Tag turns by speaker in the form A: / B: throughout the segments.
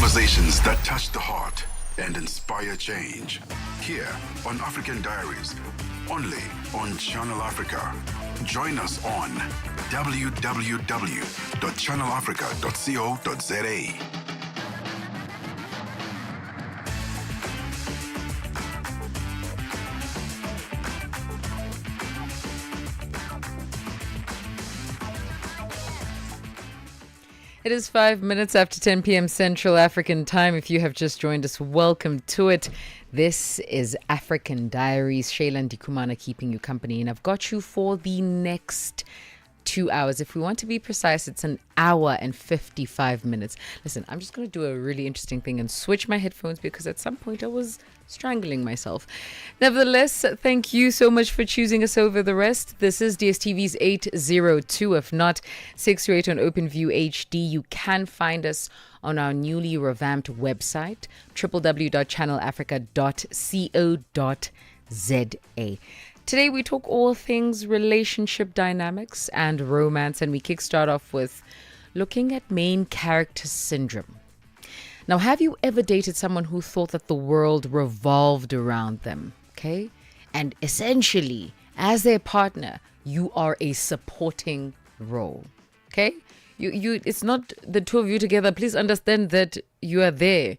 A: Conversations that touch the heart and inspire change. Here on African Diaries, only on Channel Africa. Join us on www.channelafrica.co.za.
B: It is 5 minutes after 10 p.m. Central African time. If you have just joined us, welcome to it. This is African Diaries. Shayla Ndikumana keeping you company, and I've got you for the next 2 hours. If we want to be precise, it's an hour and 55 minutes. Listen, I'm just going to do a really interesting thing and switch my headphones because at some point I was strangling myself. Nevertheless, thank you so much for choosing us over the rest. This is DSTV's 802. If not, 628 on OpenView HD. You can find us on our newly revamped website, www.channelafrica.co.za. Today we talk all things relationship dynamics and romance, and we kickstart off with looking at main character syndrome. Now, have you ever dated someone who thought that the world revolved around them? Okay? And essentially, as their partner, you are a supporting role. Okay? You it's not the two of you together. Please understand that you are there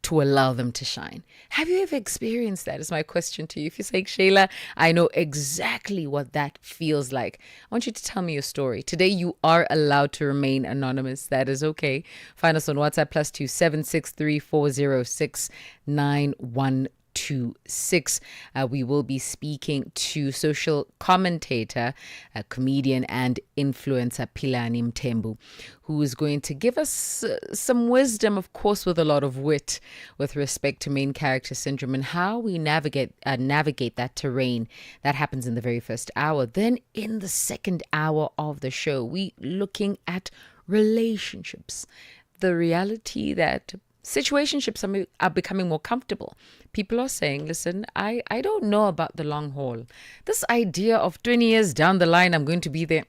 B: to allow them to shine. Have you ever experienced that? Is my question to you. If you're saying, Shayla, I know exactly what that feels like, I want you to tell me your story. Today, you are allowed to remain anonymous. That is okay. Find us on WhatsApp +27634069126. We will be speaking to social commentator, comedian and influencer Philani Mthembu, who is going to give us some wisdom, of course, with a lot of wit, with respect to main character syndrome and how we navigate that terrain. That happens in the very first hour. Then in the second hour of the show, we looking at relationships, the reality that situationships are becoming more comfortable. People are saying, listen, I don't know about the long haul. This idea of 20 years down the line, I'm going to be there.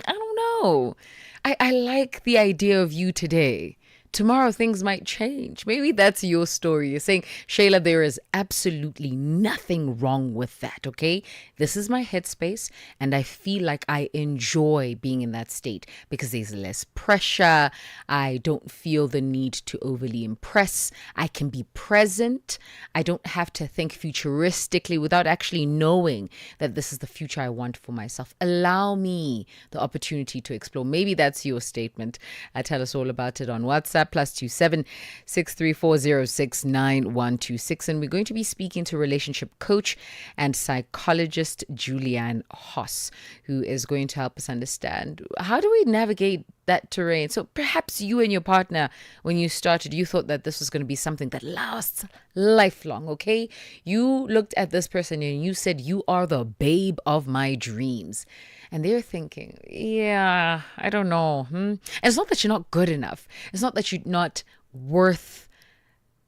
B: I don't know. I like the idea of you today. Tomorrow things might change. Maybe that's your story. You're saying, Shayla, there is absolutely nothing wrong with that, okay? This is my headspace, and I feel like I enjoy being in that state because there's less pressure. I don't feel the need to overly impress. I can be present. I don't have to think futuristically without actually knowing that this is the future I want for myself. Allow me the opportunity to explore. Maybe that's your statement. Tell us all about it on WhatsApp. +27634069126, and we're going to be speaking to relationship coach and psychologist Julianne Hoss, who is going to help us understand how do we navigate that terrain. So perhaps you and your partner, when you started, you thought that this was going to be something that lasts lifelong, okay? You looked at this person and you said, you are the babe of my dreams. And they're thinking, yeah, I don't know. And it's not that you're not good enough. It's not that you're not worth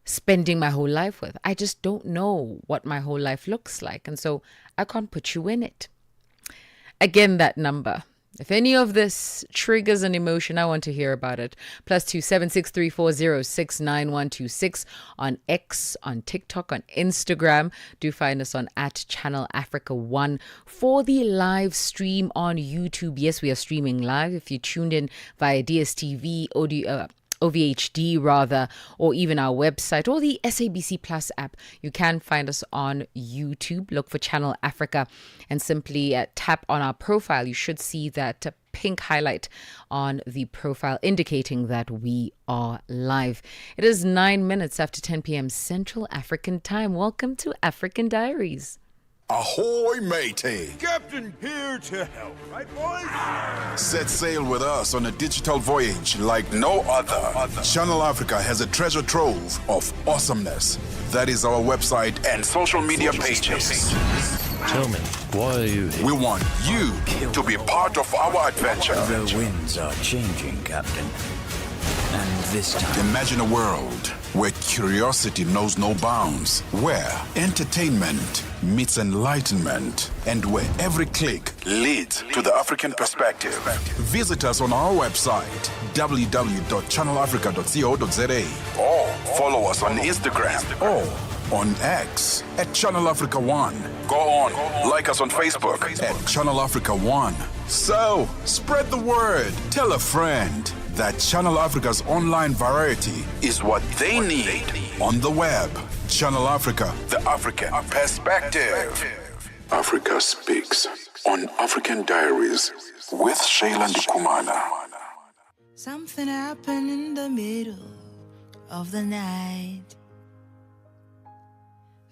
B: spending my whole life with. I just don't know what my whole life looks like. And so I can't put you in it. Again, that number. If any of this triggers an emotion, I want to hear about it. +27634069126 on X, on TikTok, on Instagram. Do find us on @ChannelAfrica1 for the live stream on YouTube. Yes, we are streaming live. If you tuned in via DSTV, OVHD rather, or even our website or the SABC Plus app, you can find us on YouTube. Look for Channel Africa and simply tap on our profile. You should see that pink highlight on the profile indicating that we are live. It is 9 minutes after 10 p.m. Central African time. Welcome to African Diaries.
A: Ahoy, matey!
C: Captain here to help, right, boys?
A: Set sail with us on a digital voyage like no other. Channel Africa has a treasure trove of awesomeness. That is our website and social media pages.
D: Tell me, why are you here?
A: We want you to be part of our adventure.
C: The winds are changing, Captain.
E: And this time,
A: Imagine a world where curiosity knows no bounds, where entertainment meets enlightenment, and where every click leads to the African perspective. Visit us on our website, www.channelafrica.co.za, or follow us on Instagram or on X at Channel Africa One. Go on, like us on Facebook at Channel Africa One. So, spread the word. Tell a friend that Channel Africa's online variety is what they need on the web. Channel Africa, the African perspective. Africa Speaks on African Diaries with Shayla Ndikumana.
F: Something happened in the middle of the night.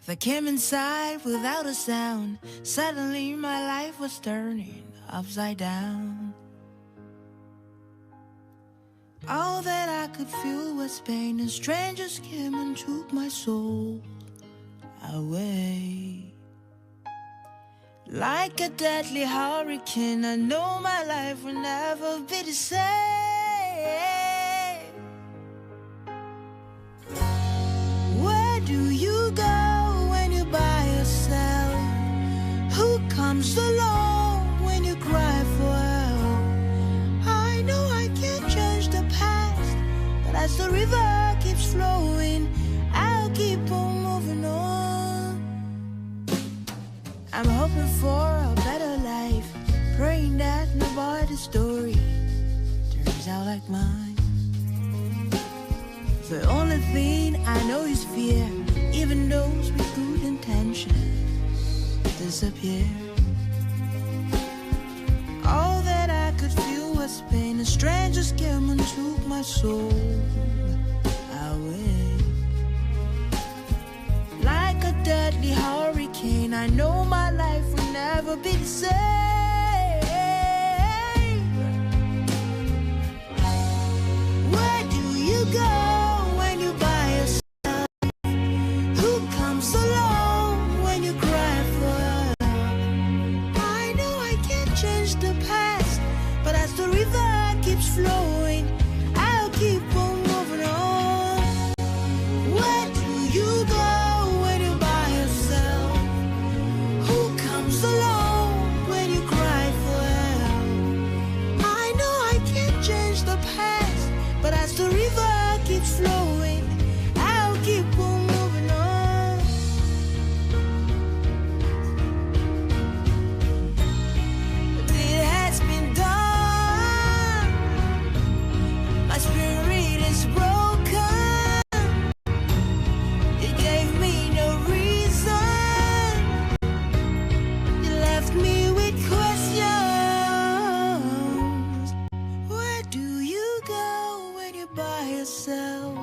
F: I came inside without a sound. Suddenly my life was turning upside down. All that I could feel was pain, and strangers came and took my soul away. Like a deadly hurricane, I know my life will never be the same. Where do you go when you're by yourself? Who comes along when you cry for help? I know I can't change the past, but as the river keeps flowing, I'll keep on moving on. I'm hoping for a better life, praying that nobody's story turns out like mine. The only thing I know is fear, even those with good intentions disappear. All that I could feel was pain, and strangers came and took my soul away. Like a deadly hurricane, I know my life will never be the same. Where do you go? Flowing, I'll keep on moving on. Where do you go when you're by yourself? Who comes along when you cry for help? I know I can't change the past, but as the river keeps flowing, I'll keep on moving on. But it has been done. Spirit is broken. You gave me no reason. You left me with questions. Where do you go when you're by yourself?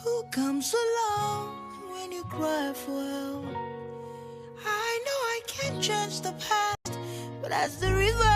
F: Who comes along when you cry for help? I know I can't change the past, but as the river,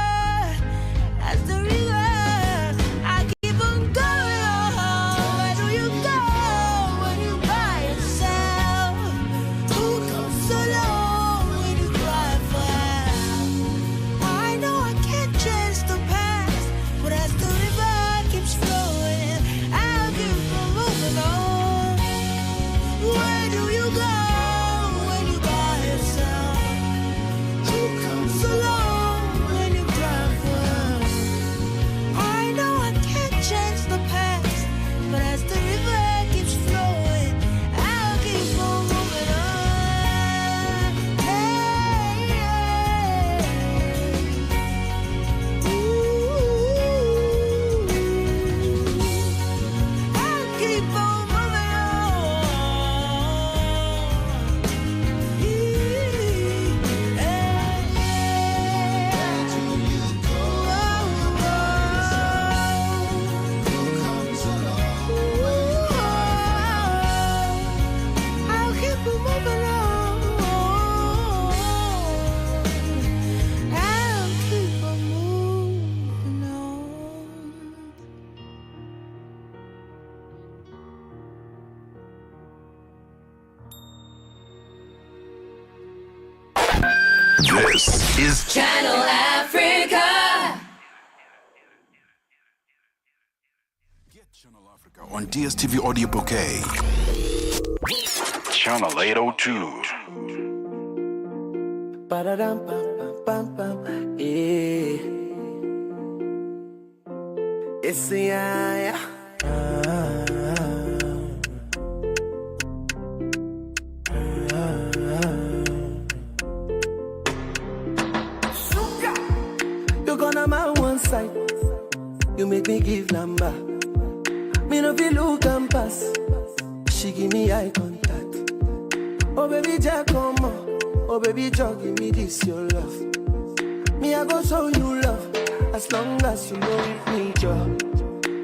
A: This is
G: Channel Africa.
A: Get Channel on DSTV Audio Bouquet. Channel 802.
E: Ba-da-dum, bum, bum, bum, bum, yeah. It's the yeah. You gonna my one side. You make me give number. Me no feel look and pass. She give me eye contact. Oh baby Jack, come on. Oh baby Jack, give me this your love. Me I go show you love. As long as you know with me, Joe.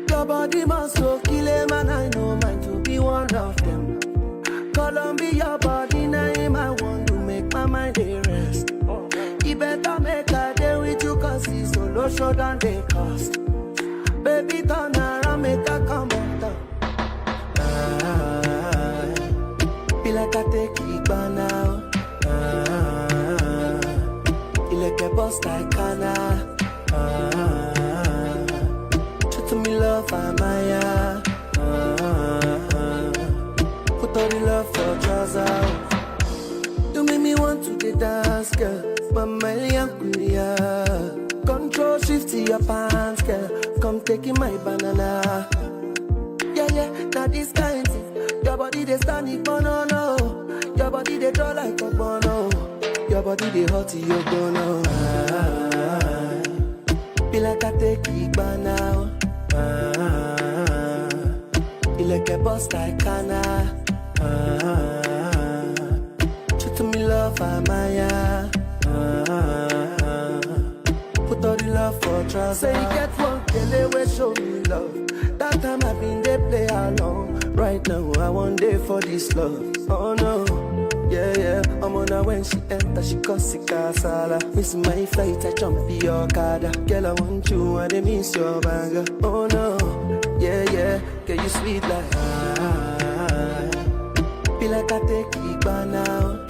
E: Your body must go kill him and I know mine to be one of them. Columbia body name I want to make my mind a rest. You better make a day with you cause it's solo show than they cost. Baby turn around, make a comment up. Feel like I take it by now. Feel like a boss like Anna. To me love, I'm Maya. Put all the love for trousers. You make me want to get dance, girl. Mama, yeah. Control shift to your pants, girl. Come taking my banana. Yeah, now this kind thing. Your body they stand it, no. Your body they draw like a bono. Your body they hot, you gonna. Feel like I take it by now. Feel like a boss like Anna. True to me love, I'm Maya. Put all the love for trust. Say you get one kele we show me love. That time I been they play along. Right now I want day for this love. Oh no. Yeah, I'm on her when she enter, she cause it casala. Miss my flight, I jump in your car. Girl, I want you and I miss your banger. Oh no, yeah, girl, you sweet like feel like I take it by now.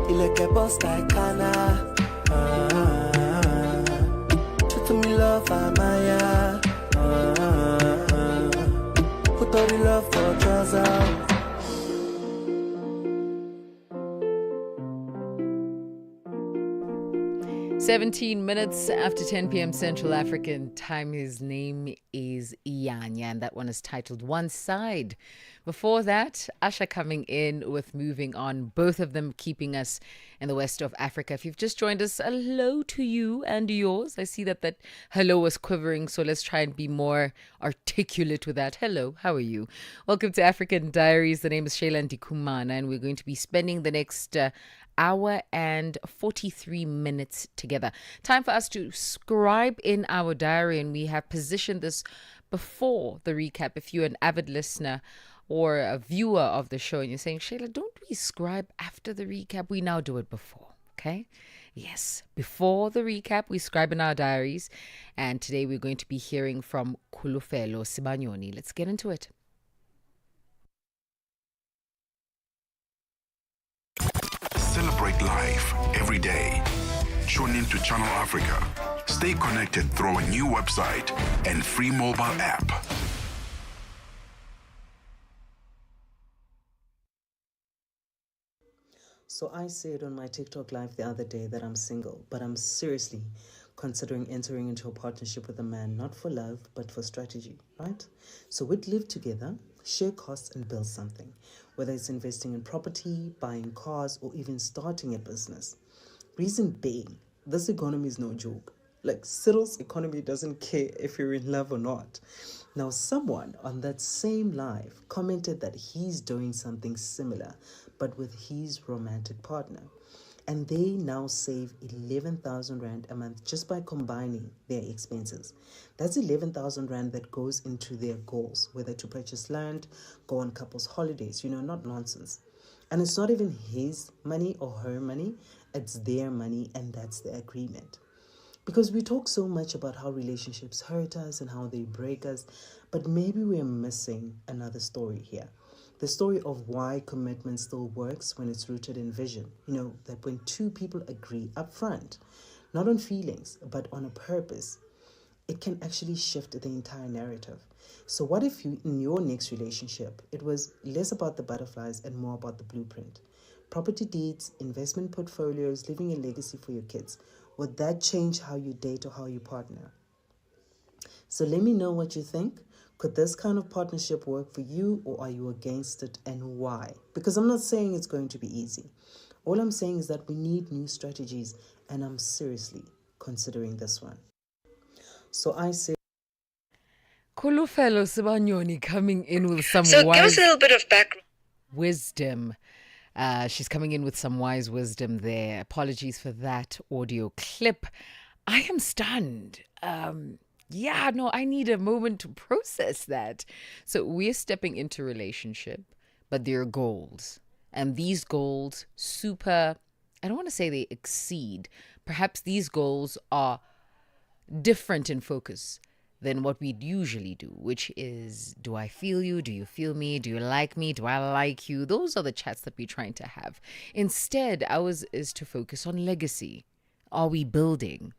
E: Feel like a boss like Anna. True to me love, I'm Maya. Put all the love for trousers.
B: 17 minutes after 10 p.m. Central African time. His name is Iyanya, and that one is titled One Side. Before that, Asha coming in with Moving On, both of them keeping us in the west of Africa. If you've just joined us, hello to you and yours. I see that hello was quivering, so let's try and be more articulate with that. Hello, how are you? Welcome to African Diaries. The name is Shayla Ndikumana, and we're going to be spending the next hour and 43 minutes together. Time for us to scribe in our diary, and we have positioned this before the recap. If you're an avid listener or a viewer of the show and you're saying, Shayla, don't we scribe after the recap? We now do it before, okay? Yes, before the recap, we scribe in our diaries, and today we're going to be hearing from Khulufelo Sibanyoni. Let's get into it.
A: Celebrate life every day. Tune in to Channel Africa. Stay connected through our new website and free mobile app.
G: So I said on my TikTok live the other day that I'm single, but I'm seriously considering entering into a partnership with a man, not for love, but for strategy, right? So we'd live together, share costs, and build something, whether it's investing in property, buying cars, or even starting a business. Reason being, this economy is no joke. Like, Cyril's economy doesn't care if you're in love or not. Now, someone on that same live commented that he's doing something similar, but with his romantic partner. And they now save 11,000 Rand a month just by combining their expenses. That's 11,000 Rand that goes into their goals, whether to purchase land, go on couples holidays, not nonsense. And it's not even his money or her money, it's their money, and that's the agreement. Because we talk so much about how relationships hurt us and how they break us, but maybe we're missing another story here. The story of why commitment still works when it's rooted in vision. That when two people agree up front, not on feelings, but on a purpose. it can actually shift the entire narrative. So what if you, in your next relationship, it was less about the butterflies and more about the blueprint? Property deeds, investment portfolios, leaving a legacy for your kids. Would that change how you date or how you partner? So let me know what you think. Could this kind of partnership work for you, or are you against it, and why? Because I'm not saying it's going to be easy. All I'm saying is that we need new strategies, and I'm seriously considering this one. So I say,
B: Kulufelo Sibanyoni coming in with some
H: So
B: wise
H: give us a little bit of background.
B: wisdom. She's coming in with some wise wisdom there. Apologies for that audio clip. I am stunned. I need a moment to process that. So we're stepping into relationship, but there are goals. And these goals I don't want to say they exceed. Perhaps these goals are different in focus than what we'd usually do, which is, do I feel you? Do you feel me? Do you like me? Do I like you? Those are the chats that we're trying to have. Instead, ours is to focus on legacy. Are we building?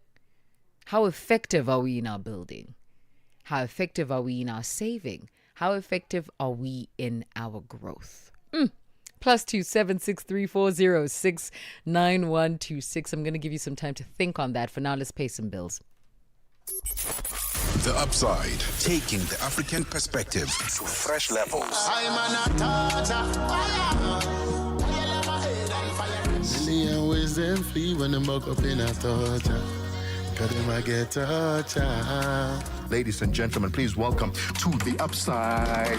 B: How effective are we in our building? How effective are we in our saving? How effective are we in our growth? +2 763406 9126. I'm going to give you some time to think on that. For now, let's pay some bills.
A: The Upside, taking the African perspective to fresh levels.
I: Million ways them flee when them buck up in a torture. Cause them I get torture.
A: Ladies and gentlemen, please welcome to The Upside.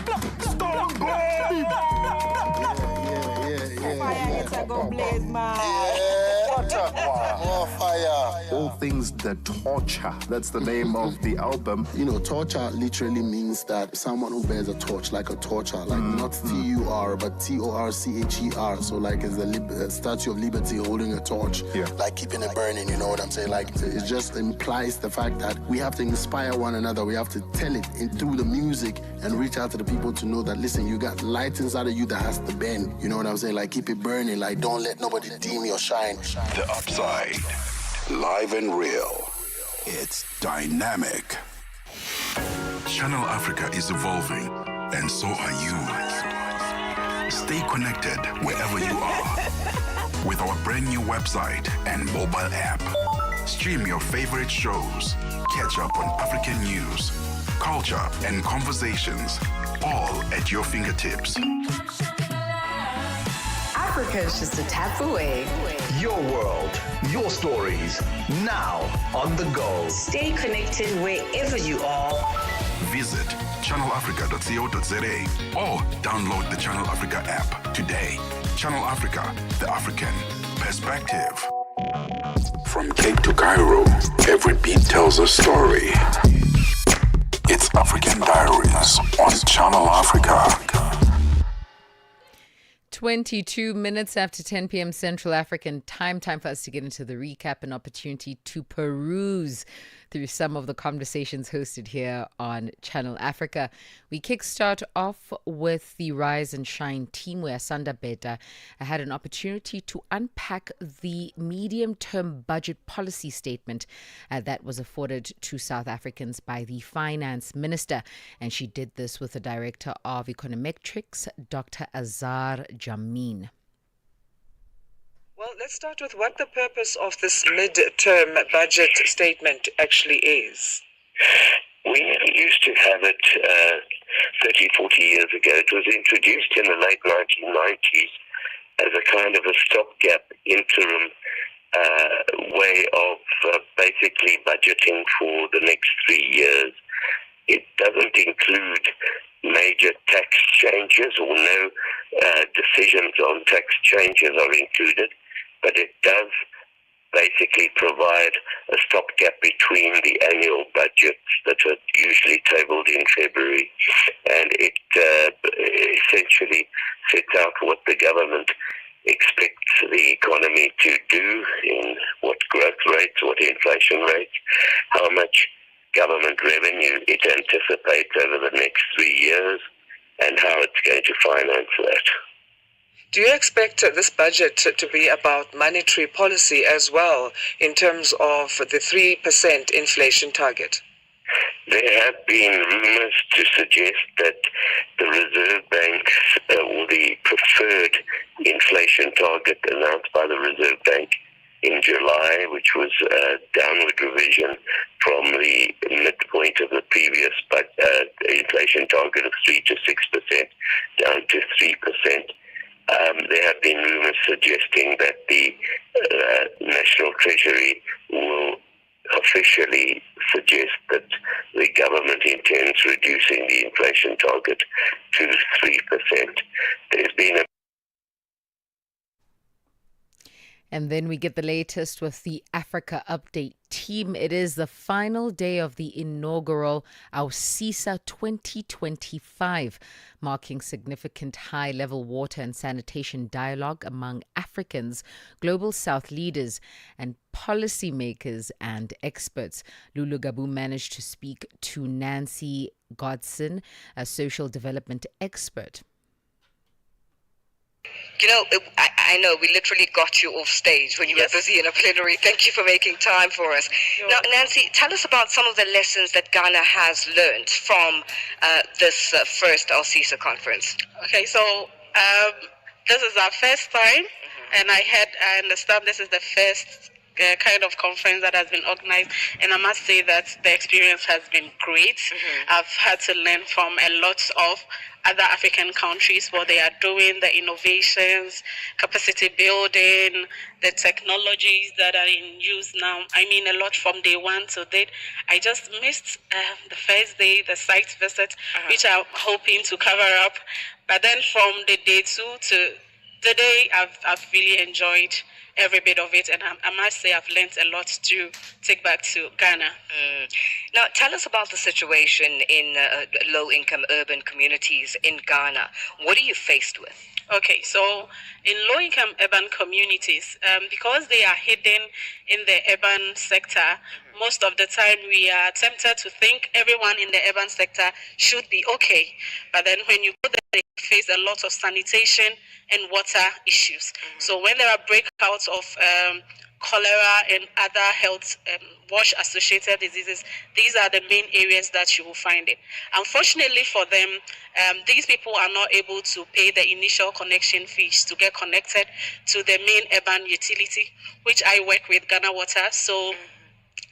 I: More fire.
A: All things that torture. That's the name of the album.
I: You know, torture literally means that someone who bears a torch, like a torture, like not T-U-R, but T-O-R-C-H-E-R. So like it's the Statue of Liberty holding a torch, like keeping it burning, you know what I'm saying? Like it just implies the fact that we have to inspire one another. We have to tell it through the music and reach out to the people to know that, listen, you got light inside of you that has to bend. You know what I'm saying? Like keep it burning. Like don't let nobody dim your shine.
A: The Upside, live and real. It's dynamic. Channel Africa is evolving, and so are you. Stay connected wherever you are with our brand new website and mobile app. Stream your favorite shows, catch up on African news, culture, and conversations, all at your fingertips.
J: Africa is just a tap away.
K: Your world, your stories, now on the go.
J: Stay connected wherever you are.
A: Visit channelafrica.co.za or download the Channel Africa app today. Channel Africa, the African perspective. From Cape to Cairo, every beat tells a story. It's African Diaries on Channel Africa.
B: 22 minutes after 10 p.m. Central African time. Time for us to get into the recap, an opportunity to peruse through some of the conversations hosted here on Channel Africa. We kickstart off with the Rise and Shine team, where Sanda Beta had an opportunity to unpack the medium-term budget policy statement that was afforded to South Africans by the Finance Minister. And she did this with the Director of Econometrics, Dr. Azar Jamin.
L: Well, let's start with what the purpose of this mid-term budget statement actually is.
M: We used to have it 30, 40 years ago. It was introduced in the late 1990s as a kind of a stopgap interim way of basically budgeting for the next 3 years. It doesn't include major tax changes, or no decisions on tax changes are included, but it does basically provide a stopgap between the annual budgets that are usually tabled in February, and it essentially sets out what the government expects the economy to do, in what growth rates, what inflation rates, how much government revenue it anticipates over the next 3 years, and how it's going to finance that.
L: Do you expect this budget to be about monetary policy as well, in terms of the 3% inflation target?
M: There have been rumors to suggest that the Reserve Bank's or the preferred inflation target announced by the Reserve Bank in July, which was a downward revision from the midpoint of the previous inflation target of 3 to 6% down to 3%. There have been rumors suggesting that the National Treasury will officially suggest that the government intends reducing the inflation target to 3%. There's been a
B: And then we get the latest with the Africa Update team. It is the final day of the inaugural AUSISA 2025, marking significant high-level water and sanitation dialogue among Africans, Global South leaders, and policymakers and experts. Lulu Gabu managed to speak to Nancy Godson, a social development expert.
H: You know, I know we literally got you off stage when you were busy in a plenary. Thank you for making time for us. Now, Nancy, tell us about some of the lessons that Ghana has learned from this first AUSISA conference.
N: Okay, so this is our first time, and I understand this is the first kind of conference that has been organized, and I must say that the experience has been great. I've had to learn from a lot of other African countries, what they are doing, the innovations, capacity building, the technologies that are in use now. I mean, a lot from day one to date. I just missed the first day, the site visit, which I'm hoping to cover up. But then from the day 2 to today, I've really enjoyed every bit of it, and I must say I've learned a lot to take back to Ghana.
H: Now, tell us about the situation in low-income urban communities in Ghana. What are you faced with?
N: Okay, so in low-income urban communities, because they are hidden in the urban sector, most of the time we are tempted to think everyone in the urban sector should be okay. But then when you go there, they face a lot of sanitation and water issues. So when there are breakouts of cholera and other health wash-associated diseases, these are the main areas that you will find it. Unfortunately for them, these people are not able to pay the initial connection fees to get connected to the main urban utility, which I work with, Ghana Water. So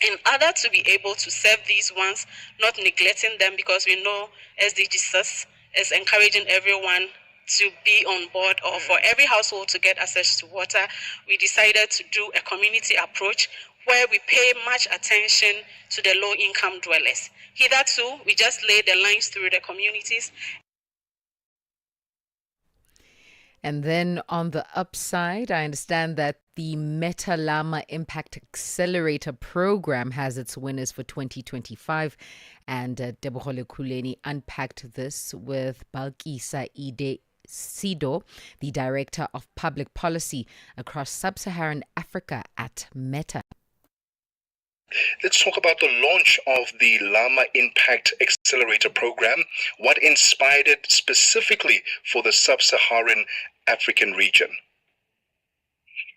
N: in order to be able to serve these ones, not neglecting them, because we know SDGs is encouraging everyone to be on board, or for every household to get access to water, we decided to do a community approach where we pay much attention to the low-income dwellers. Hitherto, we just lay the lines through the communities.
B: And then on the upside, I understand that the Meta Lama Impact Accelerator program has its winners for 2025. And Debohole Kuleni unpacked this with Balkisa Ide Sido, the Director of Public Policy across Sub-Saharan Africa at Meta.
O: Let's talk about the launch of the Lama Impact Accelerator program. What inspired it specifically for the Sub-Saharan African region?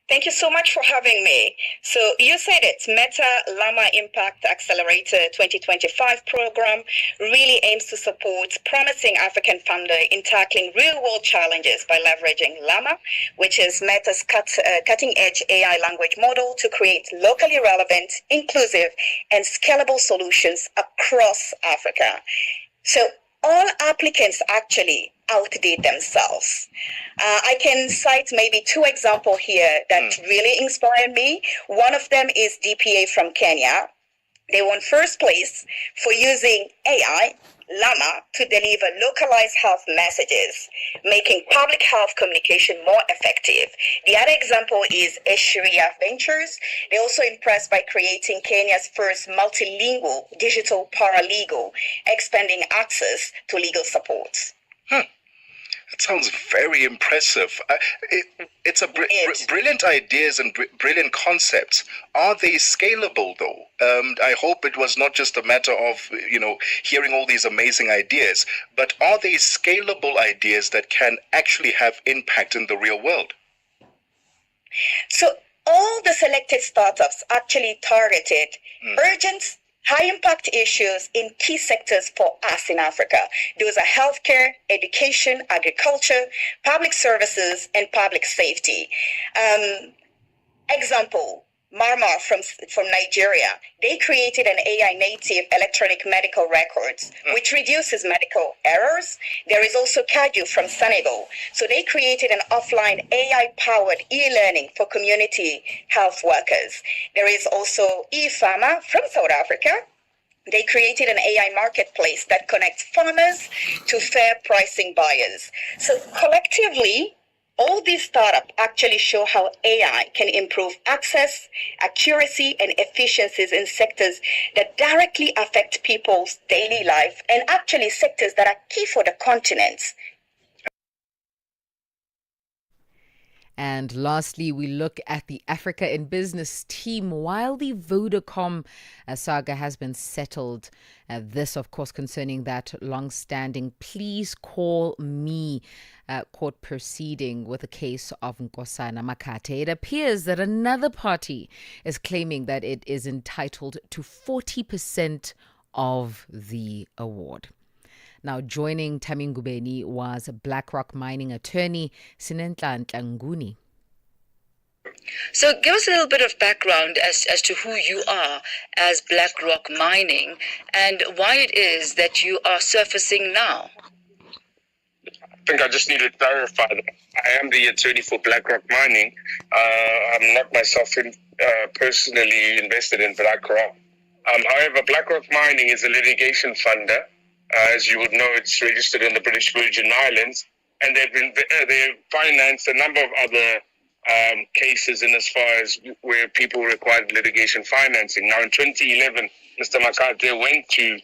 P: Thank you so much for having me. So you said it, Meta Lama Impact Accelerator 2025 program really aims to support promising African funders in tackling real-world challenges by leveraging Lama, which is Meta's cutting-edge AI language model, to create locally relevant, inclusive, and scalable solutions across Africa. So all applicants actually outdid themselves. I can cite maybe 2 examples here that really inspired me. One of them is DPA from Kenya. They won first place for using AI, Llama, to deliver localized health messages, making public health communication more effective. The other example is Eshiria Ventures. They're also impressed by creating Kenya's first multilingual digital paralegal, expanding access to legal support.
O: That sounds very impressive. It's a brilliant ideas and brilliant concepts. Are they scalable, though? I hope it was not just a matter of, hearing all these amazing ideas, but are they scalable ideas that can actually have impact in the real world?
P: So all the selected startups actually targeted urgent high impact issues in key sectors for us in Africa. Those are healthcare, education, agriculture, public services, and public safety. Example, Marmar from Nigeria, they created an AI native electronic medical records, which reduces medical errors. There is also Kaju from Senegal. So they created an offline AI-powered e-learning for community health workers. There is also eFarmer from South Africa. They created an AI marketplace that connects farmers to fair pricing buyers. So collectively, all these startups actually show how AI can improve access, accuracy, and efficiencies in sectors that directly affect people's daily life and actually sectors that are key for the continents.
B: And lastly, we look at the Africa in Business team. While the Vodacom saga has been settled, this, of course, concerning that long-standing "please call me" court proceeding with a case of Nkosana Makate, it appears that another party is claiming that it is entitled to 40% of the award. Now, joining Tamingubeni was BlackRock mining attorney Sinenhlanhla Nguni.
H: So give us a little bit of background as to who you are as BlackRock Mining and why it is that you are surfacing now.
Q: I think I just need to clarify that I am the attorney for BlackRock Mining. I'm not myself personally invested in BlackRock. However, BlackRock Mining is a litigation funder. As you would know, it's registered in the British Virgin Islands, and they've financed a number of other cases in as far as where people required litigation financing. Now, in 2011, Mr. Makate went to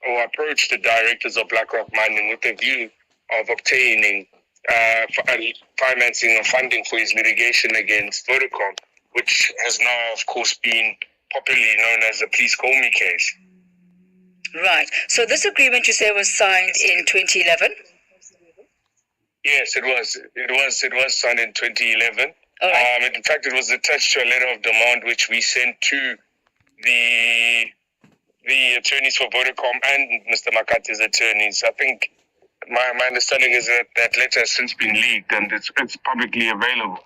Q: or approached the directors of BlackRock Mining with a view of obtaining financing or funding for his litigation against Vodacom, which has now, of course, been popularly known as the Please Call Me case.
H: Right. So this agreement, you say, was signed in 2011?
Q: Yes, it was. It was signed in 2011.
H: All right.
Q: In fact, it was attached to a letter of demand which we sent to the attorneys for Vodacom and Mr. Makate's attorneys. I think my understanding is that that letter has since been leaked and it's publicly available.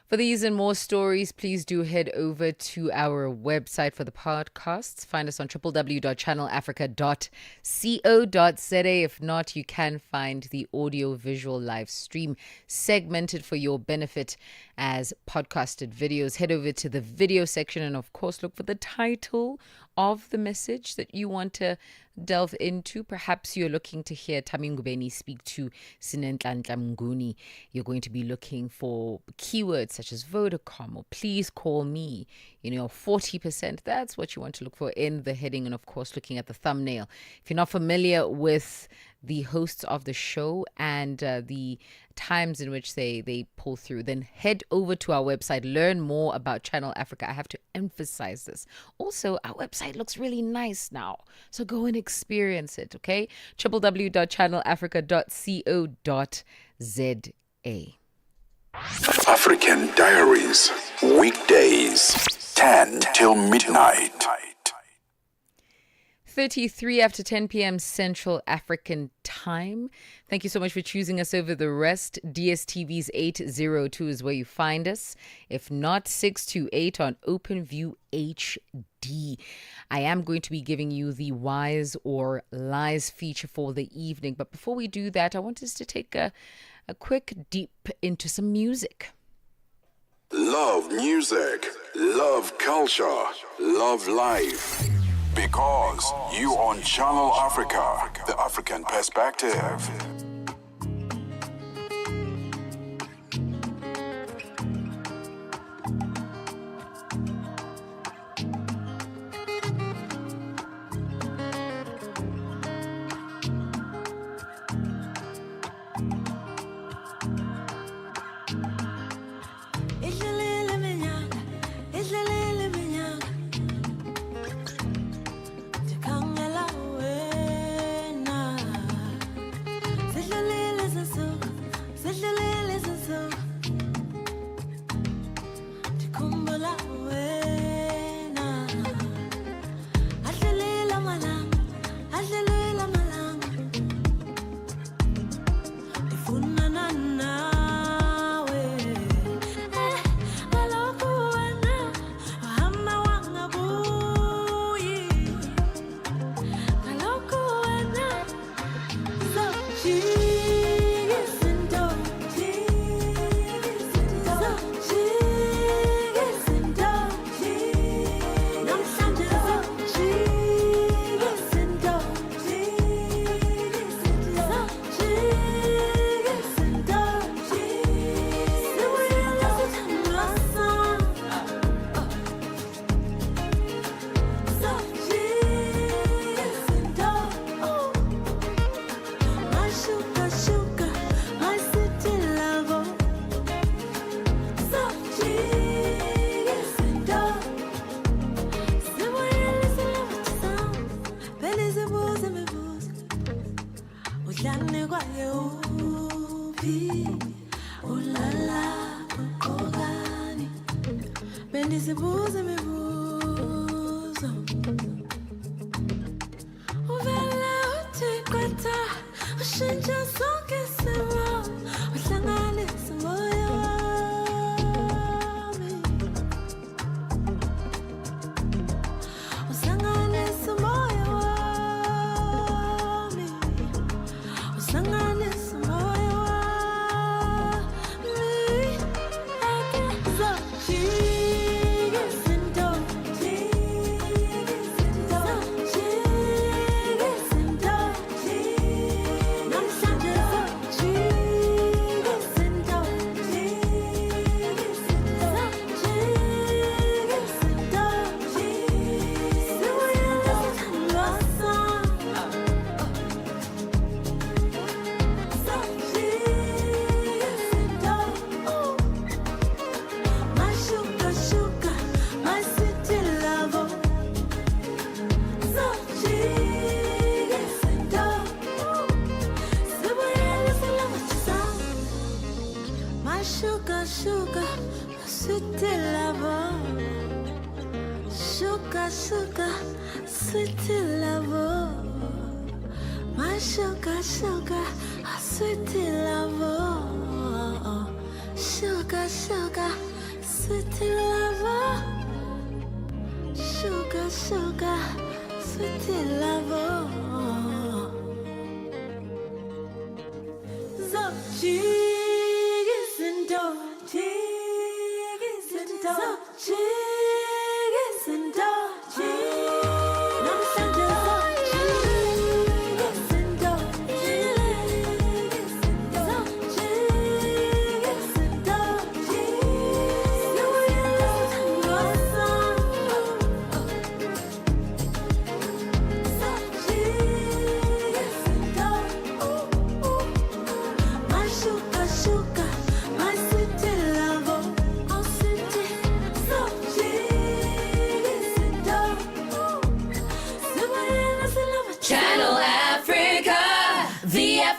B: For these and more stories, please do head over to our website for the podcasts. Find us on www.channelafrica.co.za. If not, you can find the audio-visual live stream segmented for your benefit as podcasted videos. Head over to the video section and, of course, look for the title of the message that you want to delve into. Perhaps you're looking to hear Tamingubeni speak to Sinenhlanhla Nguni. You're going to be looking for keywords such as Vodacom or please call me, 40%. That's what you want to look for in the heading and, of course, looking at the thumbnail. If you're not familiar with the hosts of the show and the times in which they pull through, then head over to our website, learn more about Channel Africa. I have to emphasize this. Also, our website looks really nice now, so go and experience it, okay? www.channelafrica.co.za.
A: African Diaries, weekdays, 10 till midnight.
B: 33 after 10 p.m. Central African Time. Thank you so much for choosing us over the rest. DSTV's 802 is where you find us. If not, 628 on OpenView HD. I am going to be giving you the Wise or Lies feature for the evening. But before we do that, I want us to take a quick deep into some music.
A: Love music, love culture, love life. Because you on Channel Africa, the African perspective.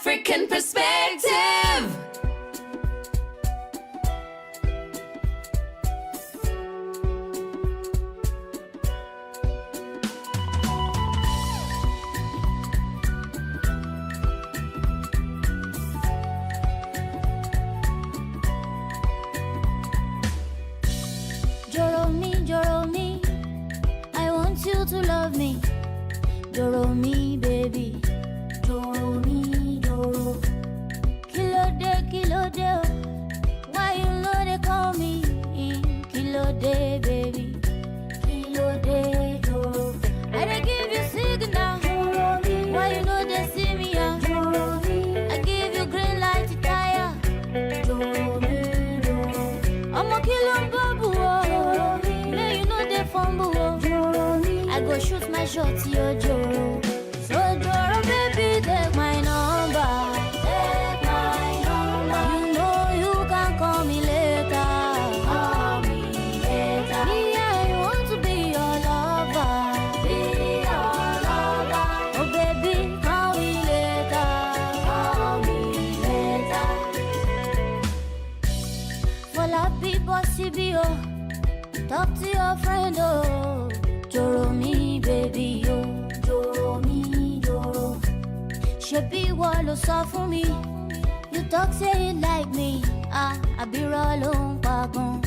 R: African perspective.
S: Joro me, I want you to love me. Joro me, baby. Joro me, joro. Kilo de, why you know they call me? Kilo de, baby. Kilo de, joro. I dey give you signal. Joro me. Why you know they see me? Joro me. I give you green light to tire. Joro me, joro. I'm a kilo babu. I go shoot my shot to your Joro. So Joro, baby, take my number. Take my number. You know you can call me later. Call me later. Me, I want to be your lover. Be your lover. Oh, baby, call me later. Call me later. For la people, CBO, talk to your friend, oh. Joro me, baby, yo. Joro me, joro. Shebi walo sọ fún mi. You talk say you like me. I be rolling pagun.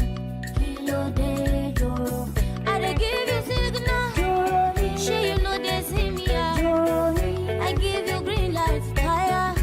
S: Kilo de joro. I dey give you signal. Joro me. She you know they see me. Joro me. I give you green light, fire.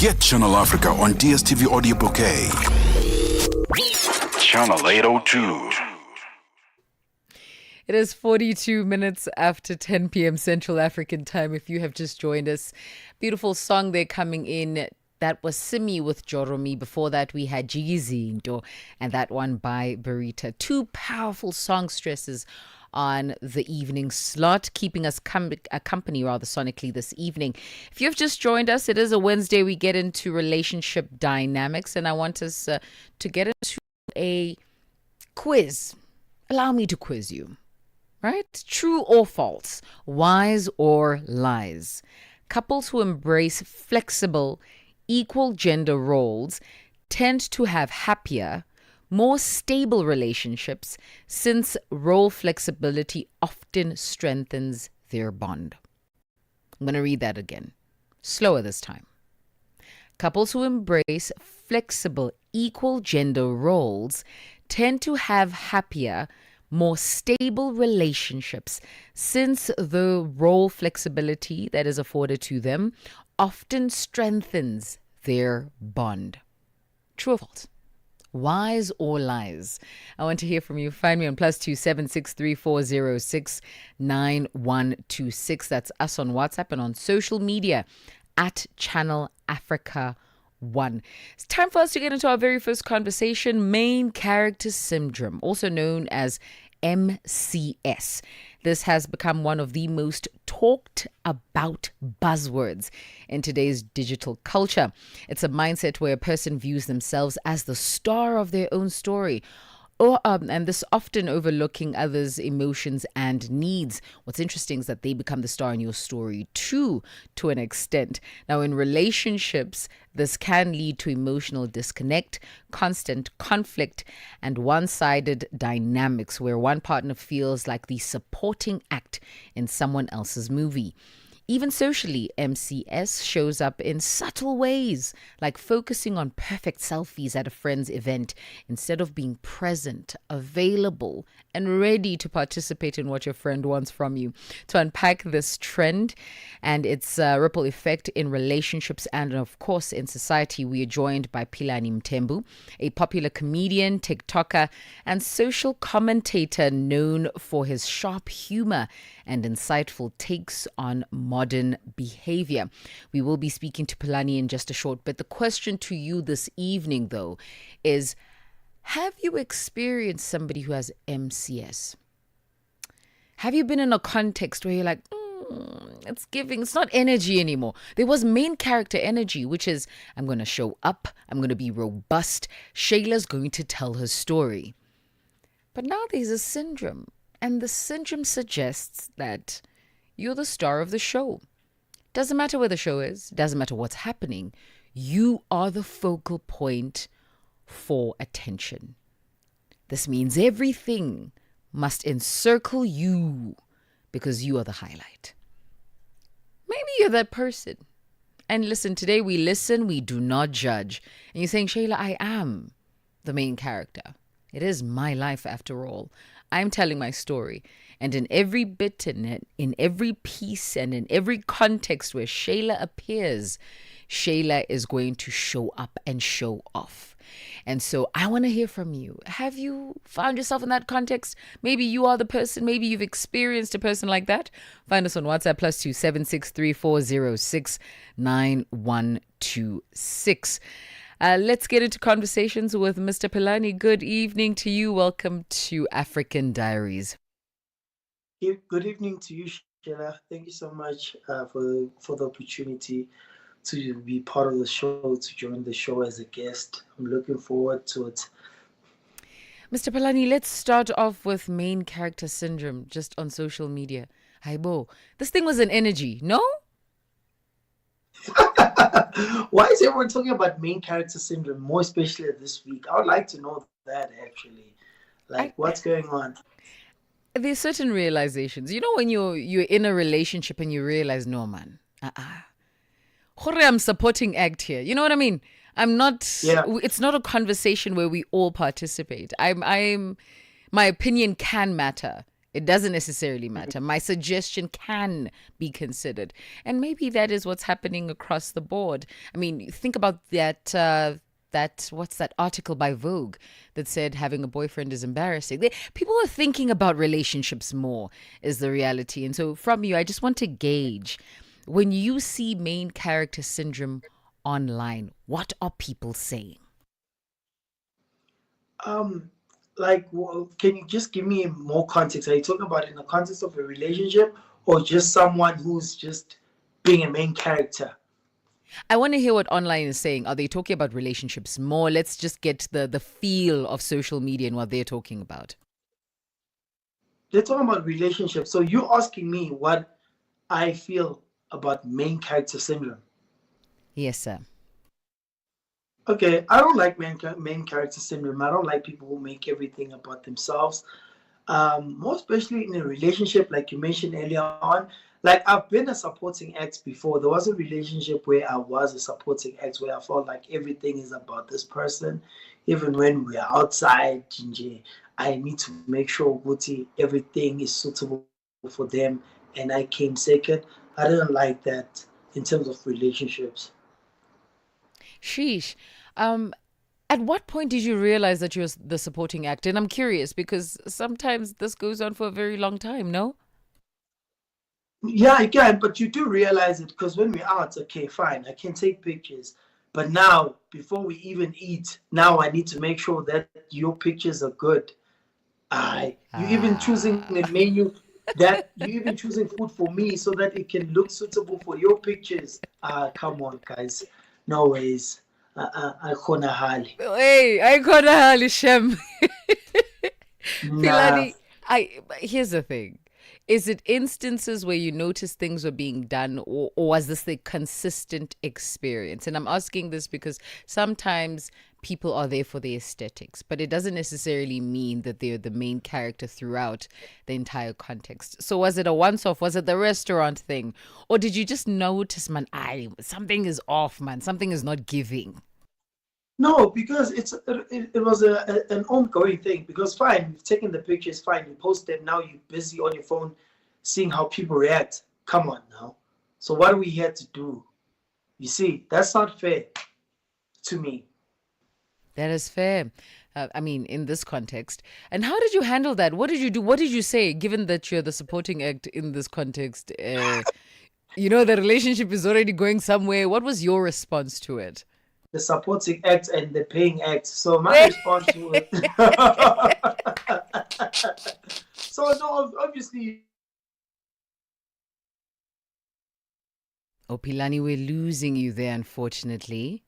A: Get Channel Africa on DSTV Audio Bouquet. Channel 802.
B: It is 42 minutes after 10 p.m. Central African time. If you have just joined us, beautiful song there coming in. That was Simi with Joromi. Before that, we had Jigizinto, and that one by Barita. Two powerful song stresses on the evening slot, keeping us company rather sonically this evening. If you've just joined us, it is a Wednesday. We get into relationship dynamics, and I want us to get into a quiz. Allow me to quiz you. Right? True or false? Wise or lies? Couples who embrace flexible, equal gender roles tend to have happier, more stable relationships since role flexibility often strengthens their bond. I'm going to read that again. Slower this time. Couples who embrace flexible, equal gender roles tend to have happier, more stable relationships since the role flexibility that is afforded to them often strengthens their bond. True or false? Wise or lies? I want to hear from you. Find me on +2 763 9126. That's us on WhatsApp and on social media at Channel Africa 1. It's time for us to get into our very first conversation, main character syndrome, also known as MCS. This has become one of the most talked about buzzwords in today's digital culture. It's a mindset where a person views themselves as the star of their own story, and this often overlooking others' emotions and needs. What's interesting is that they become the star in your story too, to an extent. Now, in relationships, this can lead to emotional disconnect, constant conflict, and one-sided dynamics where one partner feels like the supporting act in someone else's movie. Even socially, MCS shows up in subtle ways, like focusing on perfect selfies at a friend's event instead of being present, available, and ready to participate in what your friend wants from you. To unpack this trend and its ripple effect in relationships and, of course, in society, we are joined by Philani Mthembu, a popular comedian, TikToker, and social commentator known for his sharp humor and insightful takes on modern behavior. We will be speaking to Philani in just a short bit. The question to you this evening, though, is have you experienced somebody who has MCS? Have you been in a context where you're like, it's not energy anymore. There was main character energy, which is, I'm going to show up, I'm going to be robust, Shayla's going to tell her story. But now there's a syndrome. And the syndrome suggests that you're the star of the show. Doesn't matter where the show is, doesn't matter what's happening. You are the focal point for attention. This means everything must encircle you because you are the highlight. Maybe you're that person. And listen, today we listen, we do not judge. And you're saying, Shayla, I am the main character. It is my life after all. I'm telling my story. And in every bit in every piece and in every context where Shayla appears, Shayla is going to show up and show off. And so I want to hear from you. Have you found yourself in that context? Maybe you are the person. Maybe you've experienced a person like that. Find us on WhatsApp +2 763 9126. Let's get into conversations with Mr. Philani. Good evening to you. Welcome to African Diaries.
T: Good evening to you, Sheila. Thank you so much for the opportunity to be part of the show, to join the show as a guest. I'm looking forward to it.
B: Mr. Philani, let's start off with main character syndrome just on social media. Haibo, this thing was an energy, no?
T: Why is everyone talking about main character syndrome, more especially this week? I would like to know that, actually. What's going on?
B: There's certain realizations. You know, when you're in a relationship and you realize, no, man, I'm supporting act here. You know what I mean? I'm not, it's not a conversation where we all participate. My opinion can matter It doesn't necessarily matter. My suggestion can be considered. And maybe that is what's happening across the board. I mean, think about that what's that article by Vogue that said having a boyfriend is embarrassing. People are thinking about relationships more, is the reality. And so from you, I just want to gauge, when you see main character syndrome online, what are people saying?
T: Can you just give me more context? Are you talking about in the context of a relationship or just someone who's just being a main character?
B: I want to hear what online is saying. Are they talking about relationships more? Let's just get the feel of social media and what they're talking about.
T: They're talking about relationships. So you're asking me what I feel about main character syndrome.
B: Yes, sir.
T: Okay, I don't like main character syndrome. I don't like people who make everything about themselves. More especially in a relationship, like you mentioned earlier on. Like, I've been a supporting ex before. There was a relationship where I was a supporting ex, where I felt like everything is about this person. Even when we're outside, I need to make sure everything is suitable for them, and I came second. I didn't like that in terms of relationships.
B: Sheesh. At what point did you realize that you're the supporting actor? And I'm curious because sometimes this goes on for a very long time, no?
T: Yeah, I can, but you do realize it because when we're out, okay, fine, I can take pictures. But now, before we even eat, now I need to make sure that your pictures are good. You even choosing the menu, that you even choosing food for me so that it can look suitable for your pictures. Come on, guys. No ways. I khona hali.
B: Hey, I khona hali, Shem. Philani, here's the thing. Is it instances where you notice things were being done, or was this the consistent experience? And I'm asking this because sometimes people are there for the aesthetics, but it doesn't necessarily mean that they're the main character throughout the entire context. So was it a once-off? Was it the restaurant thing? Or did you just notice, man, something is off, man, something is not giving?
T: No, because it was an ongoing thing. Because fine, you've taken the pictures, fine, you post them, now you're busy on your phone seeing how people react. Come on now. So what are we here to do? You see, that's not fair to me.
B: That is fair. I mean, in this context. And how did you handle that? What did you do? What did you say, given that you're the supporting act in this context? The relationship is already going somewhere. What was your response to it?
T: The supporting act and the paying act. So my response to it. So no, obviously.
B: Oh, Pilani, we're losing you there, unfortunately.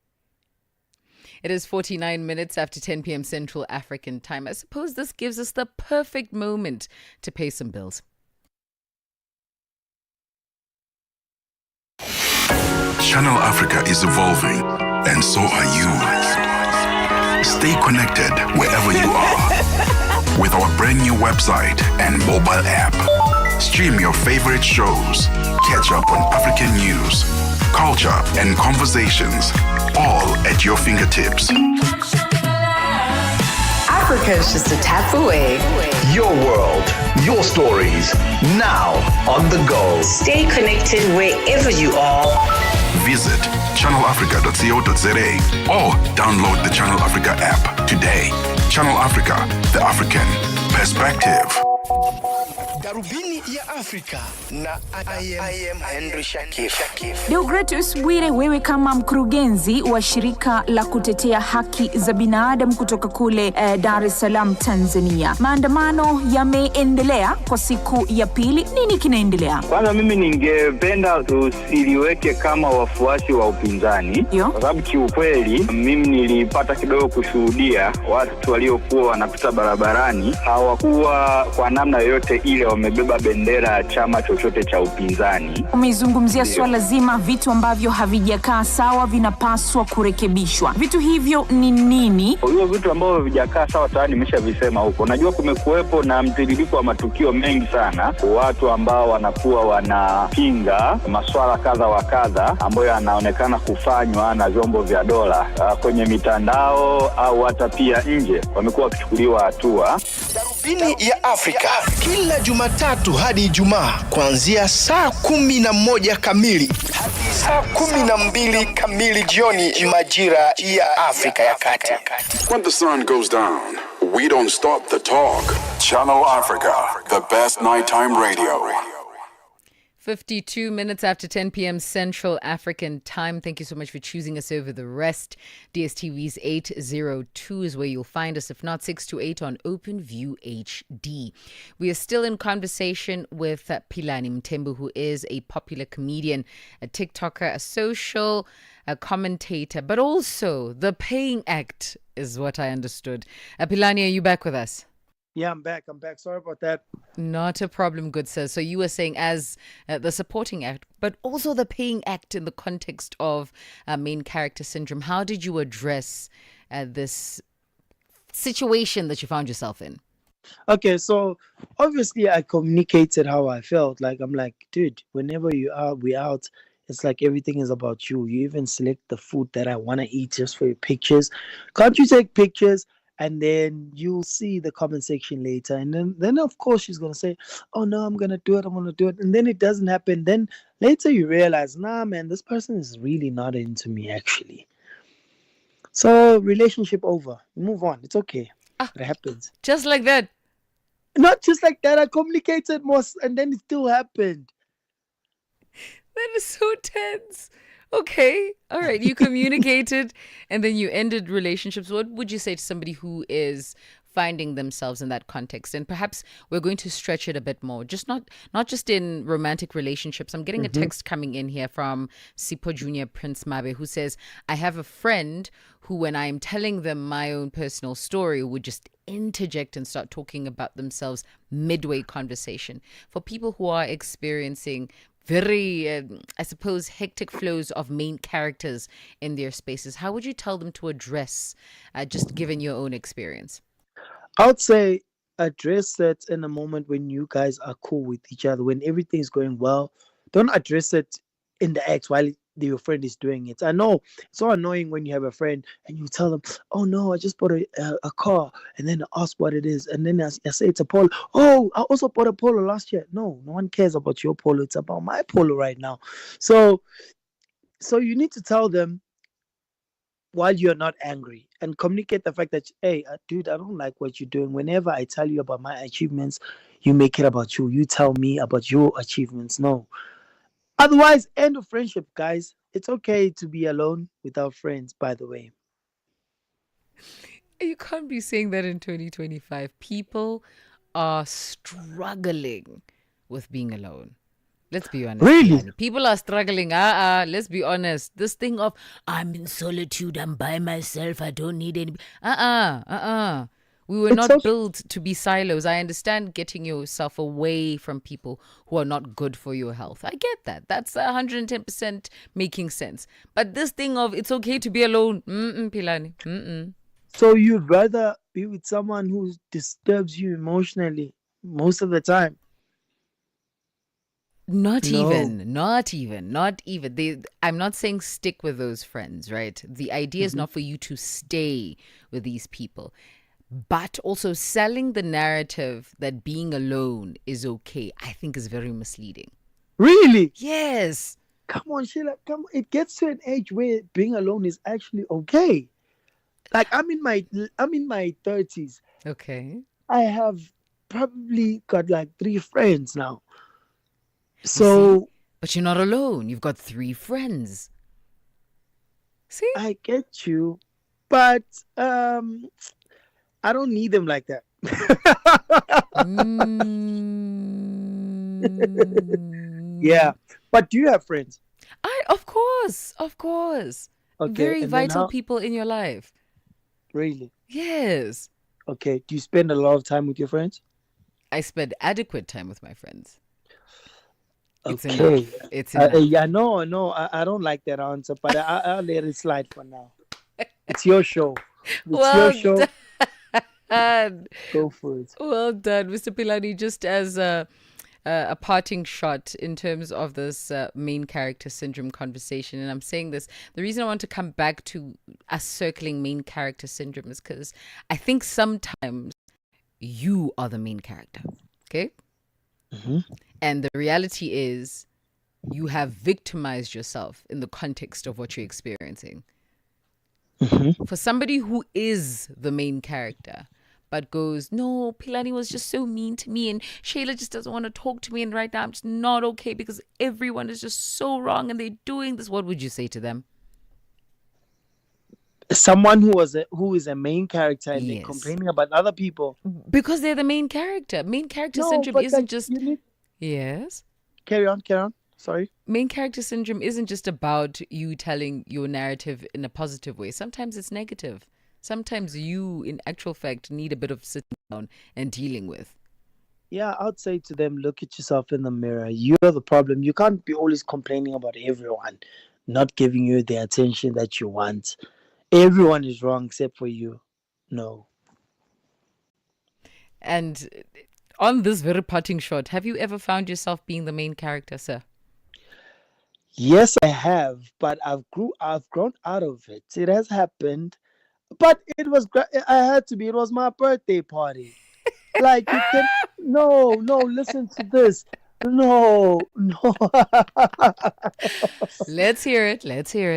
B: It is 49 minutes after 10 p.m. Central African time. I suppose this gives us the perfect moment to pay some bills.
A: Channel Africa is evolving, and so are you. Stay connected wherever you are with our brand new website and mobile app. Stream your favorite shows, catch up on African news, culture, and conversations, all at your fingertips.
J: Africa is just a tap away.
K: Your world, your stories, now on the go.
J: Stay connected wherever you are.
A: Visit channelafrica.co.za or download the Channel Africa app today. Channel Africa, the African perspective.
U: Darubini ya Afrika na I am Henry Shakif.
V: Deogratus Bwire, wewe kama mkurugenzi wa shirika la kutetea haki za binadamu kutoka kule Dar es Salaam, Tanzania. Maandamano yameendelea kwa siku ya pili. Nini kinaendelea?
W: Kwanza mimi ningependa tusiliweke kama wafuasi wa upinzani. Kwa sababu kiukweli mimi nilipata kidogo kushuhudia watu waliokuwa wanapita barabarani hawakuwa kwa namna yoyote ile wamebeba bendera ya chama chochote cha upinzani.
V: Umezungumzia swala zima vitu ambavyo havijakaa sawa vinapaswa kurekebishwa. Vitu hivyo ni nini?
W: Hivyo vitu ambavyo havijakaa sawa tayari nimeshavisema huko. Najua kumekuwepo na mtiririko wa matukio mengi sana. Watu ambao wanakuwa wanapinga masuala kadha wa kadha ambayo yanaonekana kufanywa na vyombo vya dola kwenye mitandao au hata pia nje, wamekuwa wakichukuliwa hatua.
U: Darubini ya Afrika kila Jumatatu hadi Ijumaa kuanzia saa 11 kamili hadi saa 12 kamili jioni majira ya Afrika ya Kati.
A: When the sun goes down, we don't stop the talk. Channel Africa, the best nighttime radio.
B: 52 minutes after 10 p.m. Central African time. Thank you so much for choosing us over the rest. DSTV's 802 is where you'll find us, if not 628 on OpenView HD. We are still in conversation with Philani Mthembu, who is a popular comedian, a TikToker, a social commentator, but also the paying act is what I understood. Philani, are you back with us?
T: Yeah, I'm back. Sorry about that.
B: Not a problem, good sir. So you were saying as the supporting act, but also the paying act in the context of main character syndrome. How did you address this situation that you found yourself in?
T: Okay, so obviously I communicated how I felt. Like, I'm like, dude, whenever we out, it's like everything is about you. You even select the food that I want to eat just for your pictures. Can't you take pictures? And then you'll see the comment section later. And then of course she's going to say, oh no, I'm going to do it. And then it doesn't happen. Then later you realize, nah, man, this person is really not into me actually. So relationship over. Move on. It's okay. It happens.
B: Just like that.
T: Not just like that. I communicated more and then it still happened.
B: That is so tense. Okay. All right. You communicated and then you ended relationships. What would you say to somebody who is finding themselves in that context? And perhaps we're going to stretch it a bit more, just not just in romantic relationships. I'm getting a text coming in here from Sipho Jr. Prince Mabe, who says, I have a friend who, when I'm telling them my own personal story, would just interject and start talking about themselves midway conversation. For people who are experiencing very, I suppose, hectic flows of main characters in their spaces, how would you tell them to address, just given your own experience?
T: I would say address it in a moment when you guys are cool with each other, when everything's going well. Don't address it in the act while your friend is doing it. I know it's so annoying when you have a friend and you tell them, oh no, I just bought a car, and then I ask what it is, and then I say it's a Polo. Oh, I also bought a Polo last year. No one cares about your Polo. It's about my Polo right now. So you need to tell them while you're not angry and communicate the fact that, hey, dude, I don't like what you're doing. Whenever I tell you about my achievements, you make it about you. You tell me about your achievements. No. Otherwise, end of friendship, guys. It's okay to be alone without friends, by the way.
B: You can't be saying that in 2025. People are struggling with being alone. Let's be honest.
T: Really?
B: People are struggling. Let's be honest. This thing of, I'm in solitude, I'm by myself, I don't need any. We were not built to be silos. I understand getting yourself away from people who are not good for your health. I get that. That's 110% making sense. But this thing of it's okay to be alone, Philani.
T: So you'd rather be with someone who disturbs you emotionally most of the time?
B: Not even. I'm not saying stick with those friends, right? The idea is not for you to stay with these people. But also selling the narrative that being alone is okay, I think is very misleading.
T: Really?
B: Yes.
T: Come on, Sheila. Come on. It gets to an age where being alone is actually okay. Like I'm in my 30s.
B: Okay.
T: I have probably got like 3 friends now. So,
B: but you're not alone. You've got 3 friends. See?
T: I get you, but I don't need them like that. Yeah. But do you have friends?
B: Of course.
T: Okay,
B: very vital people in your life.
T: Really?
B: Yes.
T: Okay. Do you spend a lot of time with your friends?
B: I spend adequate time with my friends. It's
T: Okay.
B: enough. It's enough.
T: Yeah, no, I don't like that answer, but I'll let it slide for now. It's your show. It's your show. Go for it.
B: Well done, Mr. Pilani. Just as a parting shot in terms of this main character syndrome conversation, and I'm saying this, the reason I want to come back to us circling main character syndrome is because I think sometimes you are the main character, okay?
T: Mm-hmm.
B: And the reality is you have victimized yourself in the context of what you're experiencing.
T: Mm-hmm.
B: For somebody who is the main character, but goes, no, Pilani was just so mean to me and Shayla just doesn't want to talk to me and right now I'm just not okay because everyone is just so wrong and they're doing this, what would you say to them?
T: Someone who is a main character and
B: Yes.
T: they're complaining about other people.
B: Because they're the main character. Main character syndrome isn't just... Yes?
T: Carry on. Sorry.
B: Main character syndrome isn't just about you telling your narrative in a positive way. Sometimes it's negative. Sometimes you, in actual fact, need a bit of sitting down and dealing with.
T: Yeah, I'd say to them, look at yourself in the mirror. You're the problem. You can't be always complaining about everyone not giving you the attention that you want. Everyone is wrong except for you. No.
B: And on this very parting shot, have you ever found yourself being the main character, sir?
T: Yes, I have, but I've grown out of it. It has happened, but it was it was my birthday party. Like you can no, listen to this. No.
B: Let's hear it.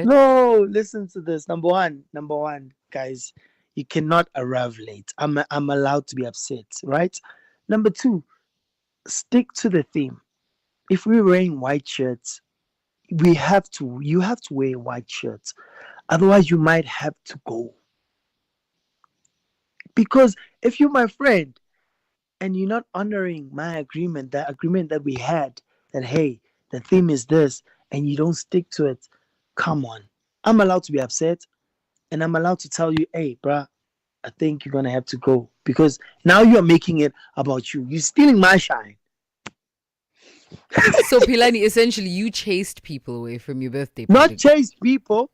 T: No, listen to this. Number one, guys, you cannot arrive late. I'm allowed to be upset, right? Number two, stick to the theme. If we're wearing white shirts, you have to wear white shirts. Otherwise, you might have to go. Because if you're my friend and you're not honoring my agreement, that agreement that we had, that hey, the theme is this, and you don't stick to it, come on. I'm allowed to be upset, and I'm allowed to tell you, hey, bruh, I think you're gonna have to go. Because now you're making it about you. You're stealing my shine.
B: So Pilani, essentially you chased people away from your birthday party.
T: Not chased people.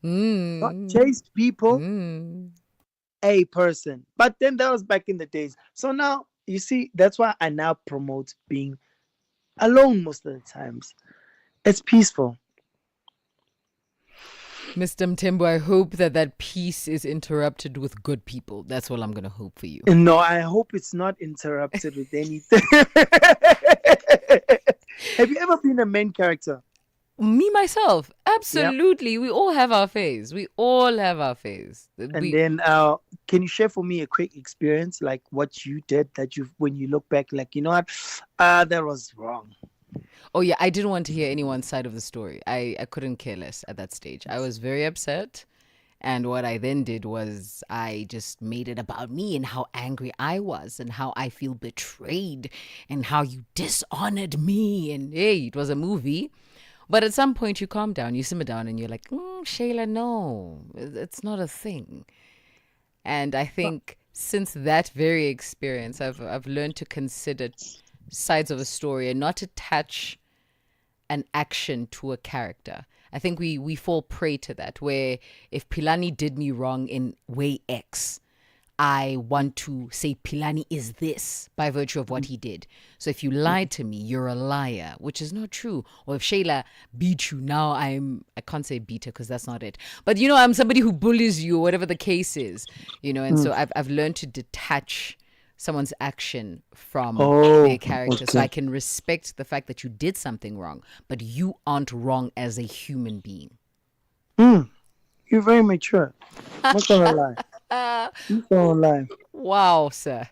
T: A person. But then that was back in the days. So now, you see, that's why I now promote being alone most of the times. It's peaceful.
B: Mr. Mtembu, I hope that peace is interrupted with good people. That's all I'm going to hope for you.
T: No, I hope it's not interrupted with anything. Have you ever been a main character?
B: Me, myself, absolutely. Yep. We all have our phase.
T: And then, can you share for me a quick experience, like what you did when you look back, like, you know what, that was wrong.
B: Oh yeah, I didn't want to hear anyone's side of the story. I couldn't care less at that stage. I was very upset. And what I then did was I just made it about me and how angry I was and how I feel betrayed and how you dishonored me. And hey, it was a movie. But at some point you calm down, you simmer down and you're like, Shayla, no, it's not a thing. And I think since that very experience, I've learned to consider sides of a story and not attach an action to a character. I think we fall prey to that, where if Pilani did me wrong in way X, I want to say Pilani is this by virtue of what he did. So if you lied to me, you're a liar, which is not true. Or if Shayla beat you, now I can't say beat her because that's not it. But, I'm somebody who bullies you, whatever the case is, and so I've learned to detach someone's action from their character. Okay. So I can respect the fact that you did something wrong, but you aren't wrong as a human being.
T: You're very mature. I'm not gonna lie. I'm gonna lie.
B: Wow, sir.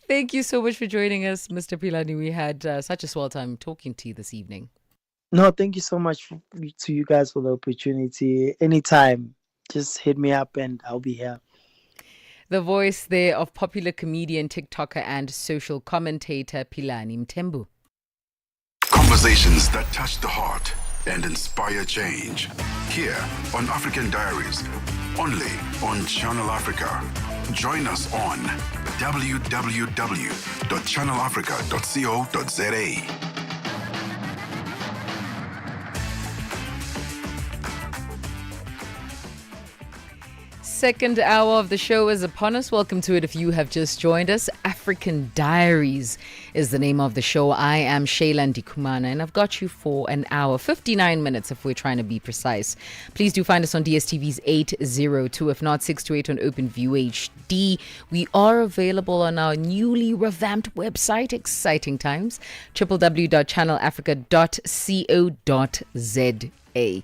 B: Thank you so much for joining us, Mr. Pilani. We had such a swell time talking to you this evening.
T: No, thank you so much to you guys for the opportunity. Anytime, just hit me up and I'll be here.
B: The voice there of popular comedian, TikToker, and social commentator Pilani Mtembu.
A: Conversations that touch the heart and inspire change. Here on African Diaries, only on Channel Africa. Join us on www.channelafrica.co.za.
B: Second hour of the show is upon us. Welcome to it if you have just joined us. African Diaries is the name of the show. I am Shayla Ndikumana, and I've got you for an hour, 59 minutes if we're trying to be precise. Please do find us on DSTV's 802, if not 628 on OpenView HD. We are available on our newly revamped website, exciting times, www.channelafrica.co.za.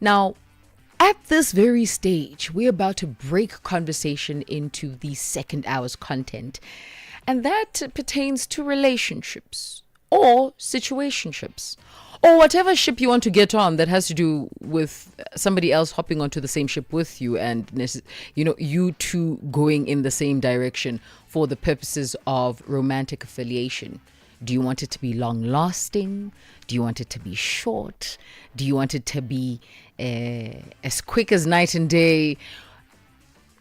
B: Now, at this very stage, we're about to break conversation into the second hour's content, and that pertains to relationships or situationships or whatever ship you want to get on that has to do with somebody else hopping onto the same ship with you and, you two going in the same direction for the purposes of romantic affiliation. Do you want it to be long lasting? Do you want it to be short? Do you want it to be as quick as night and day?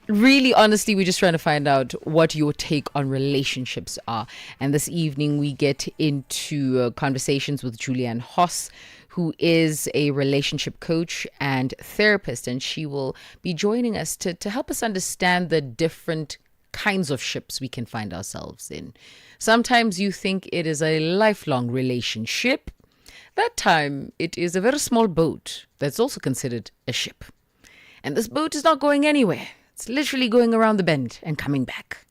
B: Really, honestly, we're just trying to find out what your take on relationships are. And this evening, we get into conversations with Julianne Hoss, who is a relationship coach and therapist. And she will be joining us to help us understand the different kinds of ships we can find ourselves in. Sometimes you think it is a lifelong relationship. That time, it is a very small boat that's also considered a ship. And this boat is not going anywhere. It's literally going around the bend and coming back.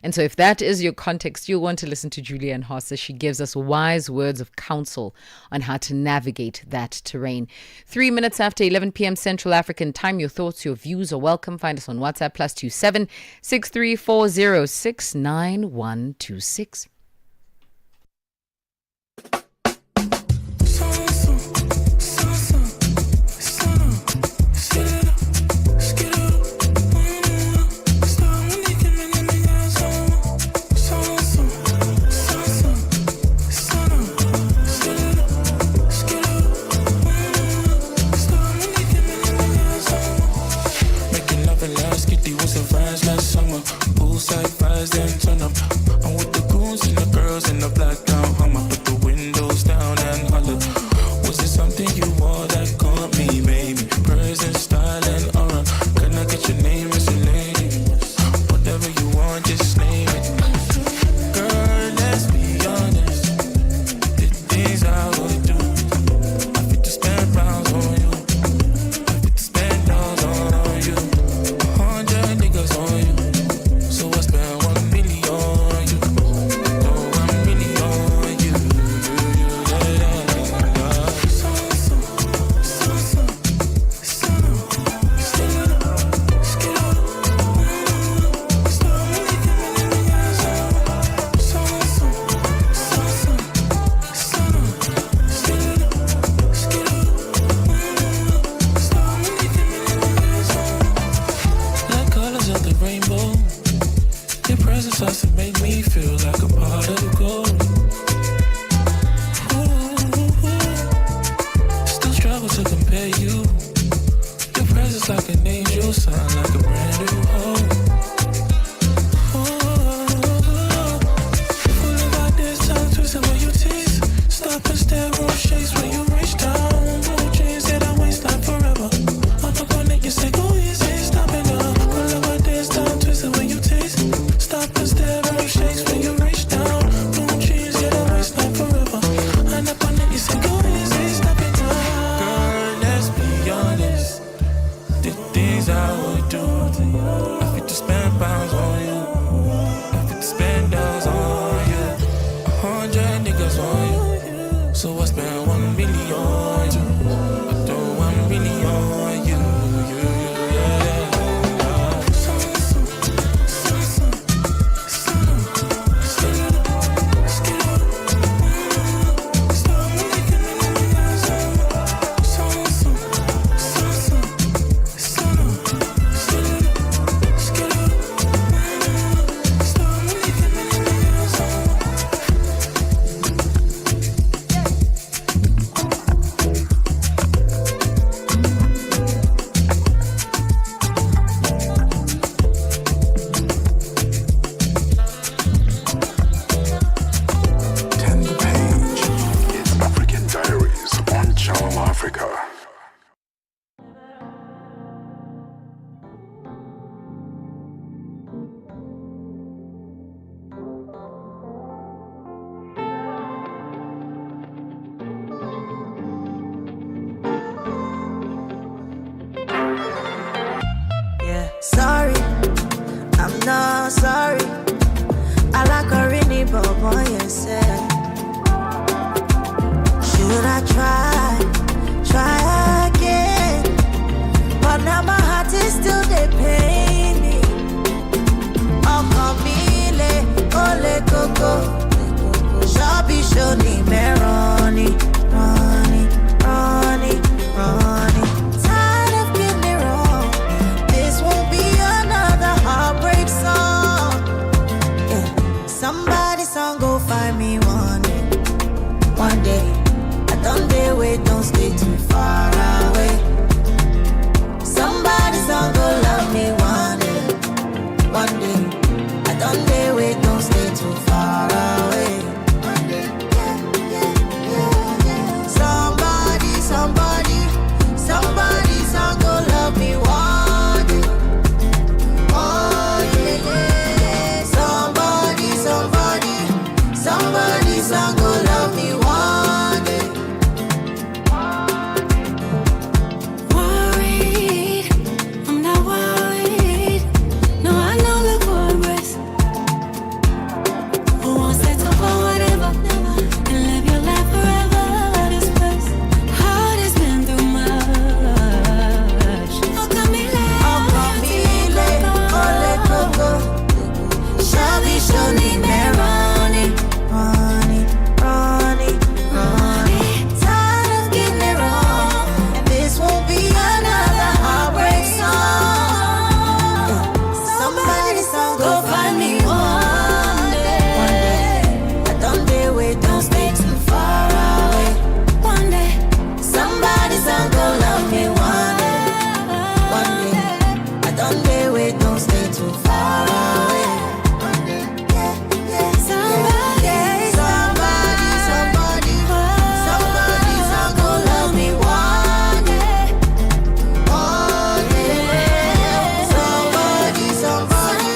B: And so if that is your context, you'll want to listen to Julianne Hoss as she gives us wise words of counsel on how to navigate that terrain. 3 minutes after 11 p.m. Central African time, your thoughts, your views are welcome. Find us on WhatsApp +27 6340 69126.
C: Poolside vibes, then turn up. I'm with the goons and the girls in the black gown. I'ma put the windows down and holler. Was it something you wore that caught me, baby? Present, style, and aura. Can I get your name, Miss Lady? Whatever you want, just name it. Girl, let's be honest. The things I would do. I fit to spend pounds on you. I fit to spend dollars on you. 100 niggas on you. So I spent 1 million on you. Oh, 1 million on you. Like colors of the rainbow. Your presence has to make me feel like a part of the gold. Still struggle to compare you. Your presence like an angel, sound like a brand new home. Full of ideas, tongue twisting when you tease. Stop and stare, won't chase when you reach down. Blue jeans that I waste time forever. I'm up on it, you say go easy, stop it now. Full of ideas, tongue twisting when you tease. Stop and stare, won't chase when you reach down. Blue jeans.
D: coco. Shabby shoni meroni, Ronnie, Ronnie, Ronnie. Tired of getting it wrong. This won't be another heartbreak song. Yeah. Somebody song go find me one day. One day. I don't dare wait, don't stay too far away. Somebody song go love me one day. One day. I don't dare wait, don't stay too far away. One day. Somebody, somebody, somebody song go love me one day. One day. Somebody, somebody, somebody song go love me one day.
S: Worried, I'm not worried. No, I know the progress. Who wants to talk about whatever and live your life forever? This place, heart has been through much. How come me late?
D: Ole coco. Shabby shoni meroni, Ronnie, Ronnie, Ronnie. Tired of getting it wrong, and this won't be another heartbreak song. Somebody song go find me one day. One day. I don't dare wait, don't stay too far away. One day. Somebody song go love me one day. One day. I don't dare wait, don't stay too far away. One day. Somebody, somebody, somebody, somebody song go love me one day. One day. Somebody, somebody,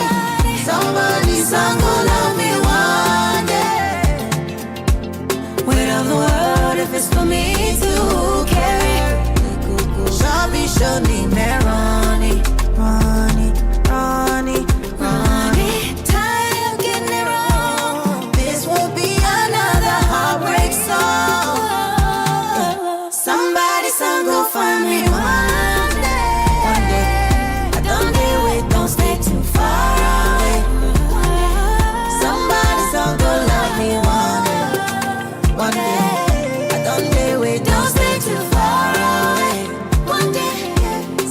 D: somebody song go love me one day. Weight of the world if it's for me to carry. Shabby shoni meroni, Ronnie, Ronnie, Ronnie. Tired of getting it wrong. This won't be another heartbreak song. Somebody song go find me one day. One day. I don't dare wait, don't stay too far away. Somebody song go love me one day. One day. I don't dare wait, don't stay too far away. One day.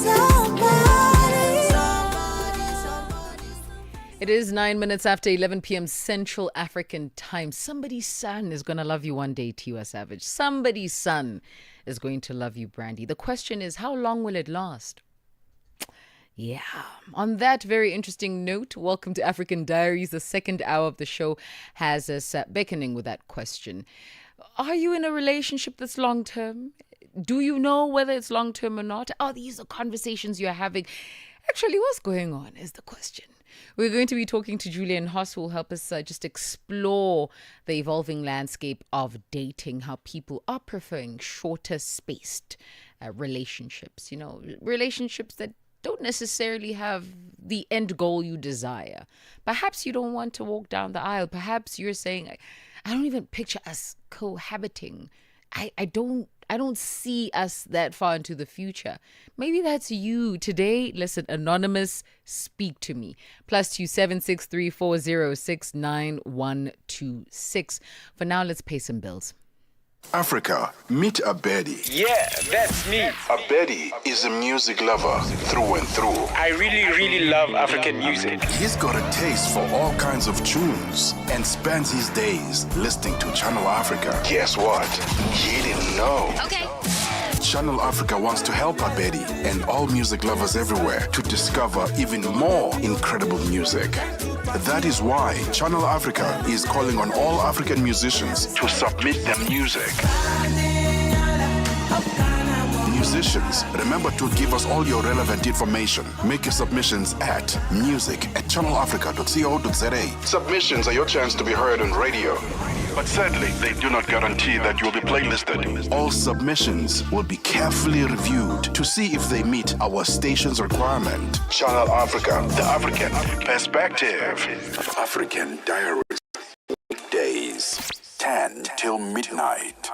D: Somebody, somebody, somebody.
B: It is 9 minutes after 11 p.m. Central African time. Somebody's son is going to love you one day, Tiwa Savage. Somebody's son is going to love you, Brandy. The question is, how long will it last? Yeah. On that very interesting note, welcome to African Diaries. The second hour of the show has us beckoning with that question. Are you in a relationship that's long-term? Do you know whether it's long-term or not? Oh, these are conversations you're having. Actually, what's going on is the question. We're going to be talking to Julian Hoss, who will help us just explore the evolving landscape of dating, how people are preferring shorter spaced relationships, relationships that don't necessarily have the end goal you desire. Perhaps you don't want to walk down the aisle. Perhaps you're saying, I don't even picture us cohabiting. I don't see us that far into the future. Maybe that's you today. Listen, anonymous, speak to me. +2 763 406 9126. For now, let's pay some bills.
A: Africa, meet Abedi.
E: Yeah, that's me.
A: Abedi is a music lover through and through.
E: I really love African music.
A: He's got a taste for all kinds of tunes and spends his days listening to Channel Africa. Guess what? He didn't know.
R: Okay.
A: Channel Africa wants to help Abedi and all music lovers everywhere to discover even more incredible music. That is why Channel Africa is calling on all African musicians to submit their music. Musicians, remember to give us all your relevant information. Make your submissions at music@channelafrica.co.za. Submissions are your chance to be heard on radio. But sadly, they do not guarantee that you will be playlisted. All submissions will be carefully reviewed to see if they meet our station's requirement. Channel Africa, the African perspective. African Diaries. Weekdays, 10 till midnight.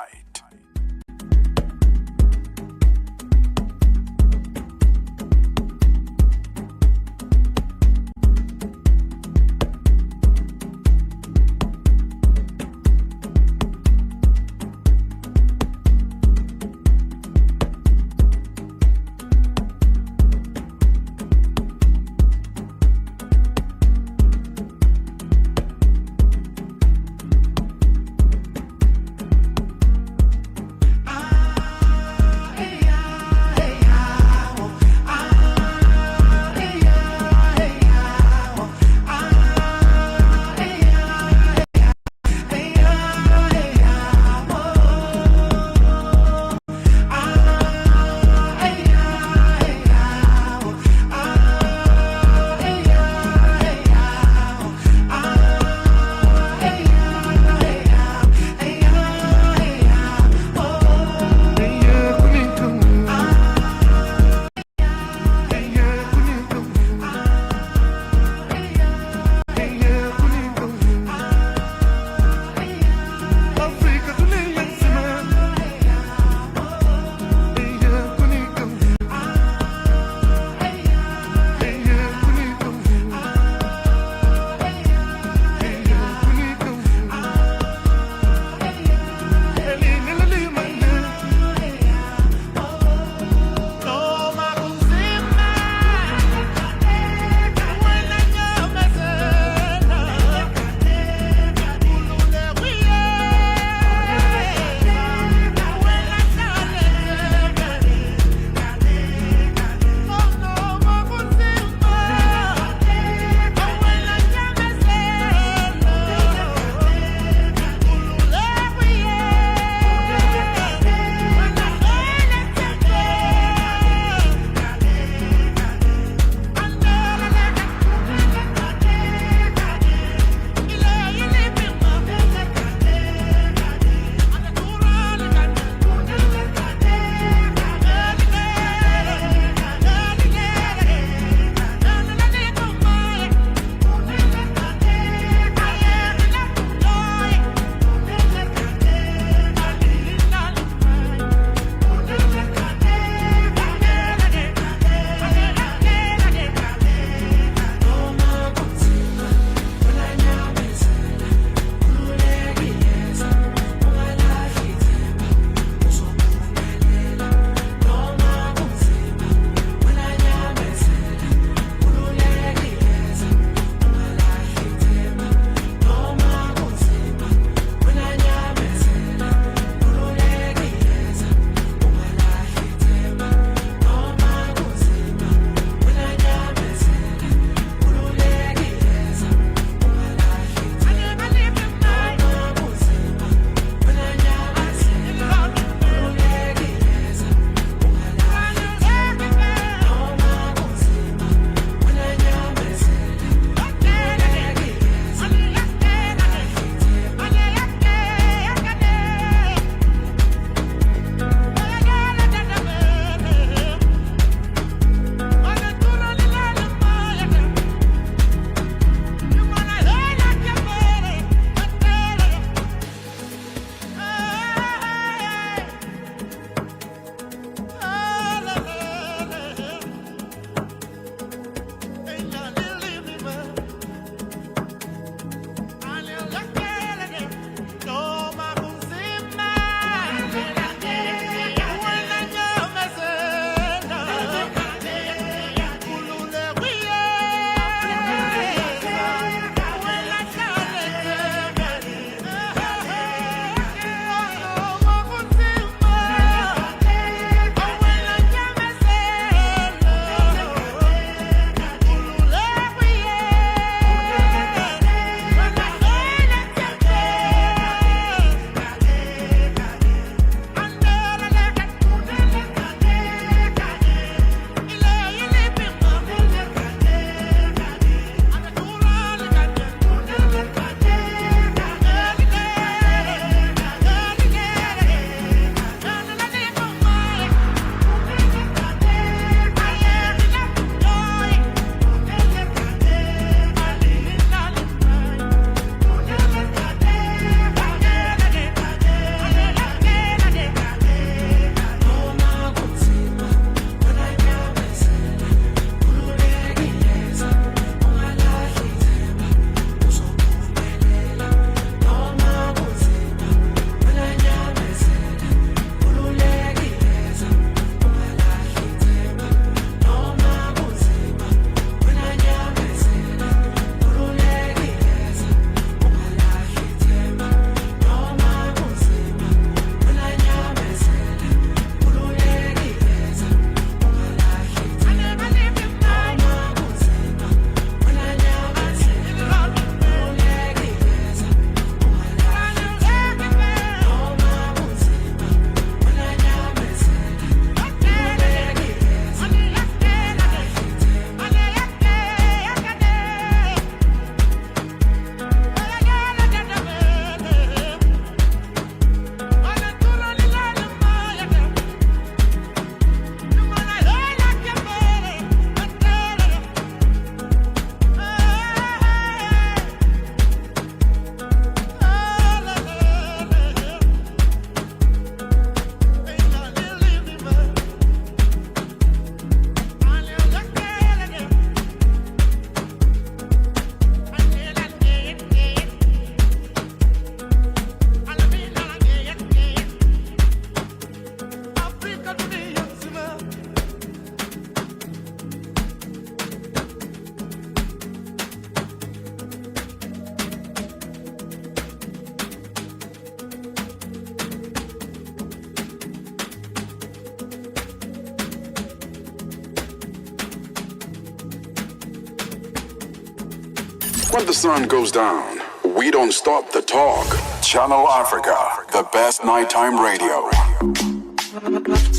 A: When the sun goes down, we don't stop the talk. Channel Africa, the best nighttime radio.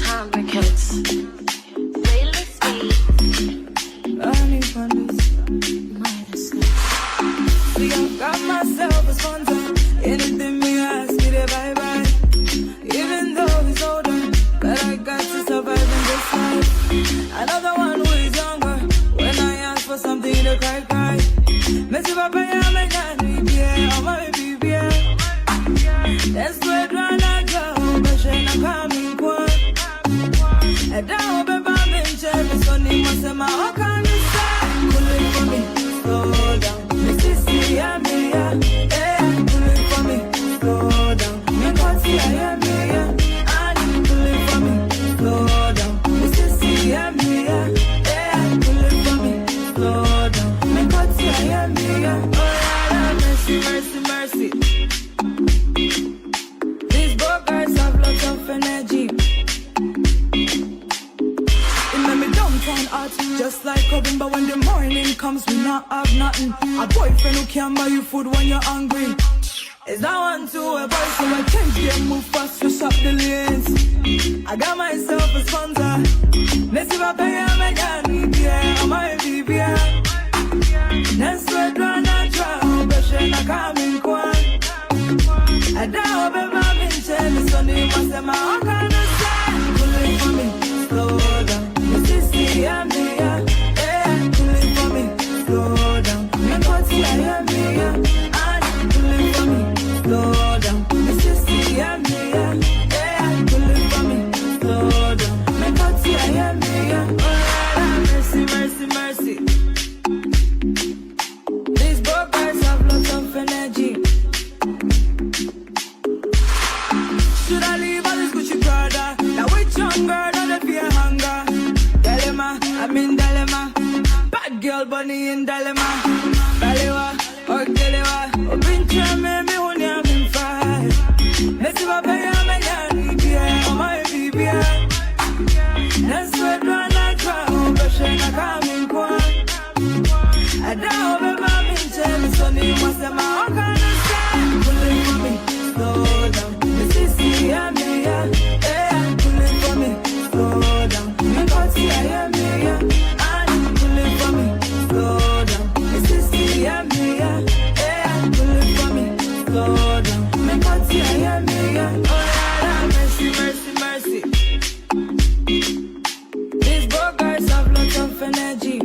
D: Time records.
F: See, I've got myself a sponsor. Anything me ask, get it bye-bye. Even though he's older, but I got to survive in this life. Another one who is younger. When I ask for something to cry. Messi papa ya megani bia, oma bibia. That's where drama go, but she na coming kwa. And now baby I'm in cherry, so ni masema how can you say? Pull it for me, slow down. Missy ya mia, pull it for me, slow down. Me koti ya mia, pull it for me, slow down. Missy ya mia, pull it for me, slow down. Me koti ya mia, oh yeah, mercy, mercy, mercy. These boys have lots of energy. It made me downtown hot, just like oven. But when the morning comes, we not have nothing. A boyfriend who can't buy you food when you're hungry. It's not one to a boy, so I can't get move fast to shop the lanes. I got myself a sponsor. Let's see if I pay a megani, yeah, I'm a BBA. Let's sweat run a trial, but she not coming kwa. I doubt baby I'm in cherry, so they must say my how can I say? Pull it for me, slow down. Missy ya mia, pull it for me, slow down. Me koti ya mia, pull it for me, slow down. Missy ya mia, pull it for me, slow down. Me koti ya mia, oh yeah, mercy, mercy, mercy. These boys have lots of energy. Should I leave all this Gucci Prada? Now which young girl don't they fear hunger? Dilemma, I'm in dilemma. Bad girl bunny in dilemma. Balewa, or Gelewa. Oh, pinche me when you're in fight. Let's see what pay I'm a yanny, yeah. Oh, my baby, yeah. Let's sweat run like crowd, but she not coming kwa. I doubt baby I'm in cherry, so you must say my how can I say? Pull it for me, slow down. Missy ya mia, pull it for me, slow down. Me koti ya mia, pull it for me, slow down. Missy ya mia, pull it for me, slow down. Me koti ya mia, oh yeah, mercy, mercy, mercy. These boys have lots of energy.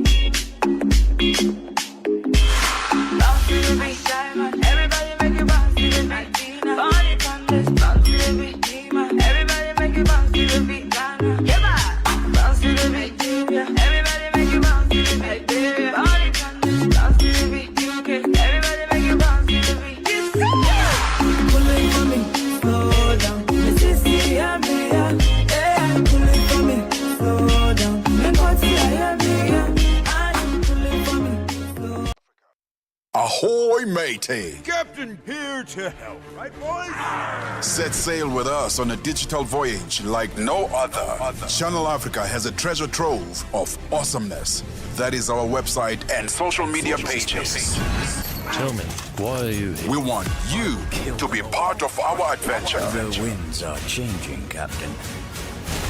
F: Bounce to the beat, everybody make it bounce to the beat. Body can just bounce to the beat. Everybody make it bounce to the beat. Yeah, bounce to the beat. Everybody make it bounce to the beat. Body can just bounce to the beat. Everybody make it bounce to the beat. Pull it for me, slow down. Missy ya mia, pull it for me, slow down. Me koti ya mia, pull it for me, slow.
A: Ahoy, matey.
G: Captain here to help, right, boys?
A: Set sail with us on a digital voyage like no other. Channel Africa has a treasure trove of awesomeness. That is our website and social media pages.
I: Tell me, why are you here?
A: We want you to be part of our adventure.
I: The winds are changing, Captain.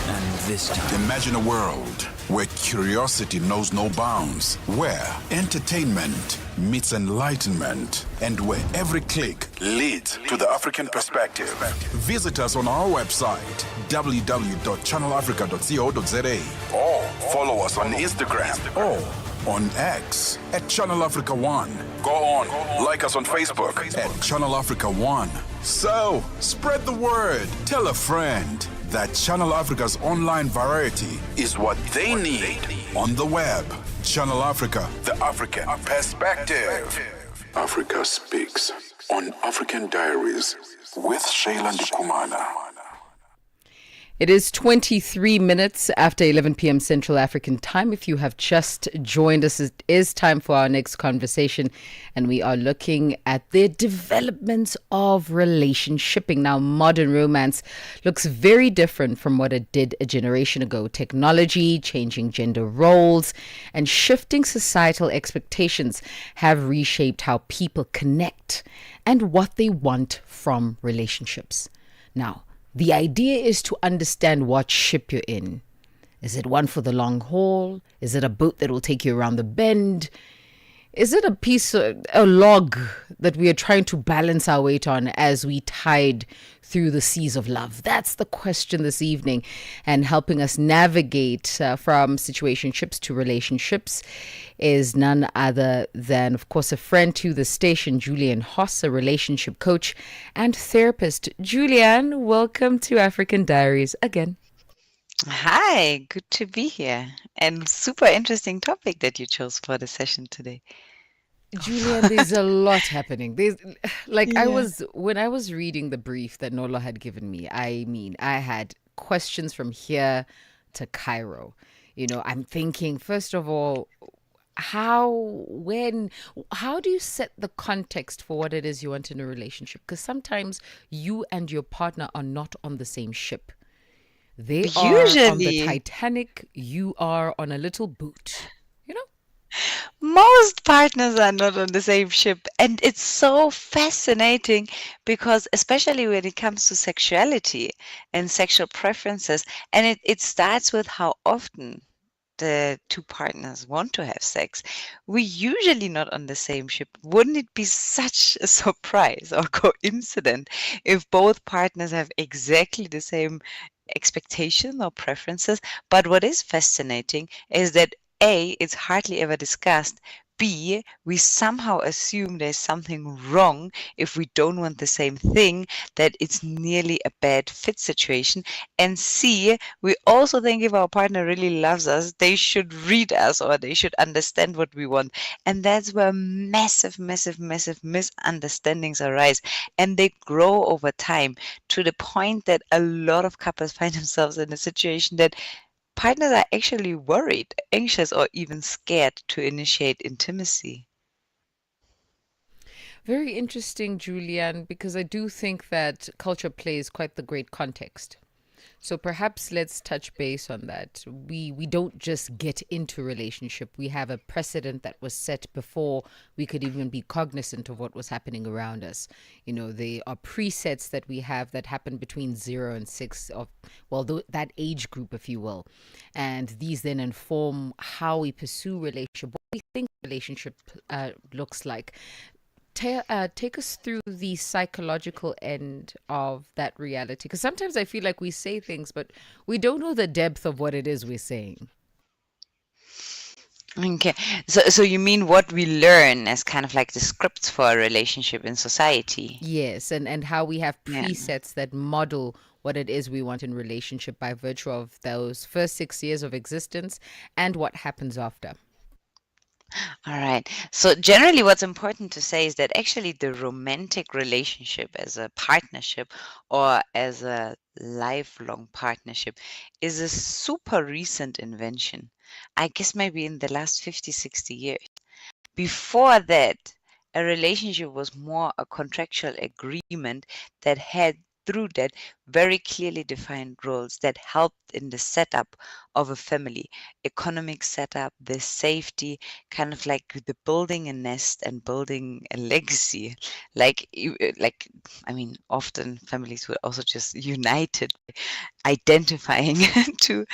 I: And this time...
A: Imagine a world where curiosity knows no bounds, where entertainment meets enlightenment, and where every click leads to the African perspective. Visit us on our website, www.channelafrica.co.za, or follow us on Instagram or on X at Channel Africa One. Go on, like us on Facebook at Channel Africa One. So, spread the word. Tell a friend that Channel Africa's online variety is what they need on the web. Channel Africa, the African perspective. Africa Speaks on African Diaries with Shayla Ndikumana.
B: It is 23 minutes after 11 p.m. Central African time. If you have just joined us, it is time for our next conversation, and we are looking at the developments of relationshiping. Now, modern romance looks very different from what it did a generation ago. Technology, changing gender roles, and shifting societal expectations have reshaped how people connect and what they want from relationships. Now, the idea is to understand what ship you're in. Is it one for the long haul? Is it a boat that will take you around the bend? Is it a log that we are trying to balance our weight on as we tide through the seas of love? That's the question this evening. And helping us navigate from situationships to relationships is none other than, of course, a friend to the station, Julian Hoss, a relationship coach and therapist. Julian, welcome to African Diaries again.
L: Hi, good to be here. And super interesting topic that you chose for the session today.
B: Julian, there's a lot happening.
L: Yeah.
B: When I was reading the brief that Nolo had given me, I had questions from here to Cairo. I'm thinking, first of all, how do you set the context for what it is you want in a relationship? Because sometimes you and your partner are not on the same ship. They are on the
L: Usually,
B: Titanic, you are on a little boat.
L: most partners are not on the same ship. And it's so fascinating because, especially when it comes to sexuality and sexual preferences, and it starts with how often the two partners want to have sex, we're usually not on the same ship. Wouldn't it be such a surprise or coincidence if both partners have exactly the same expectation or preferences? But what is fascinating is that A, it's hardly ever discussed. B, we somehow assume there's something wrong if we don't want the same thing, that it's nearly a bad fit situation. And C, we also think if our partner really loves us, they should read us or they should understand what we want. And that's where massive, massive, massive misunderstandings arise. And they grow over time to the point that a lot of couples find themselves in a situation that partners are actually worried, anxious, or even scared to initiate intimacy.
B: Very interesting, Julian, because I do think that culture plays quite the great context. So perhaps let's touch base on that. We don't just get into relationship. We have a precedent that was set before we could even be cognizant of what was happening around us. There are presets that we have that happen between 0 and 6 of that age group, if you will. And these then inform how we pursue relationship, what we think relationship looks like. Take us through the psychological end of that reality, because sometimes I feel like we say things but we don't know the depth of what it is we're saying.
L: Okay, so you mean what we learn as kind of like the scripts for a relationship in society?
B: Yes, and how we have
L: Yeah.
B: presets that model what it is we want in relationship by virtue of those first 6 years of existence and what happens after.
L: All right. So generally, what's important to say is that actually the romantic relationship as a partnership or as a lifelong partnership is a super recent invention. I guess maybe in the last 50, 60 years. Before that, a relationship was more a contractual agreement that had, through that, very clearly defined roles that helped in the setup of a family, economic setup, the safety, kind of like the building a nest and building a legacy. I mean, often families were also just united by identifying to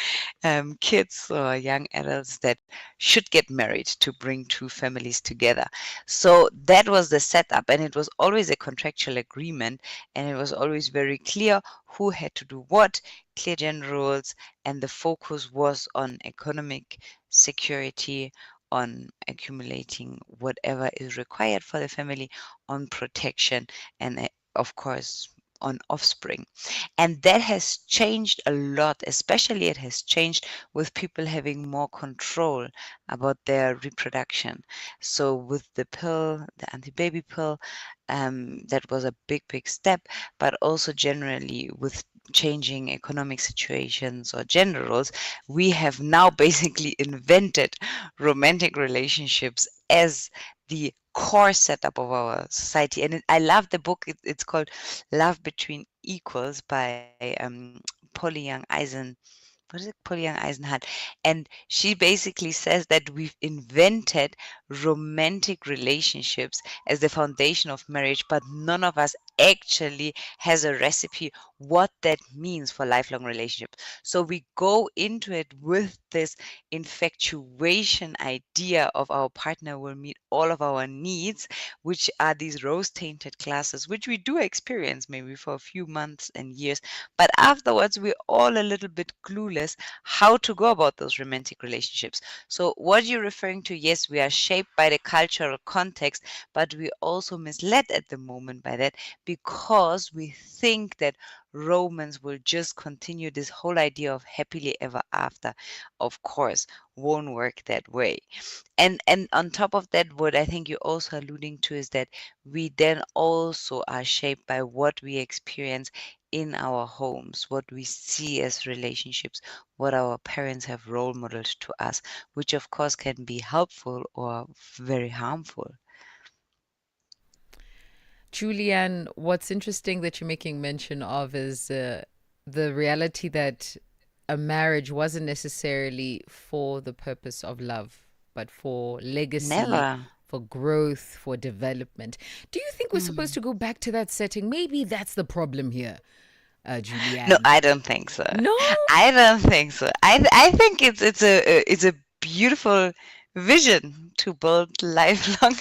L: kids or young adults that should get married to bring two families together. So that was the setup, and it was always a contractual agreement, and it was always very clear who had to do what, clear gender roles, and the focus was on economic security, on accumulating whatever is required for the family, on protection, and of course, on offspring. And that has changed a lot, especially it has changed with people having more control about their reproduction. So with the pill, the anti-baby pill, that was a big, big step, but also generally with changing economic situations or gender roles, we have now basically invented romantic relationships as the core setup of our society. And I love the book. It's called Love Between Equals by Polly Young Eisen. What is it? Polly Young Eisenhardt. And she basically says that we've invented romantic relationships as the foundation of marriage, but none of us actually has a recipe what that means for lifelong relationships. So we go into it with this infatuation idea of our partner will meet all of our needs, which are these rose-tainted classes, which we do experience maybe for a few months and years, but afterwards we're all a little bit clueless how to go about those romantic relationships. So what you're referring to, yes, we are shaped by the cultural context, but we also misled at the moment by that because we think that romance will just continue. This whole idea of happily ever after, of course, won't work that way. And on top of that, what I think you're also alluding to is that we then also are shaped by what we experience in our homes, what we see as relationships, what our parents have role modeled to us, which of course can be helpful or very harmful.
B: Julianne, what's interesting that you're making mention of is the reality that a marriage wasn't necessarily for the purpose of love, but for legacy,
L: Never.
B: for growth, for development. Do you think we're supposed to go back to that setting? Maybe that's the problem here,
L: No,
B: Julianne.
L: I don't think so.
B: No?
L: I don't think so. I think it's a beautiful vision to build lifelong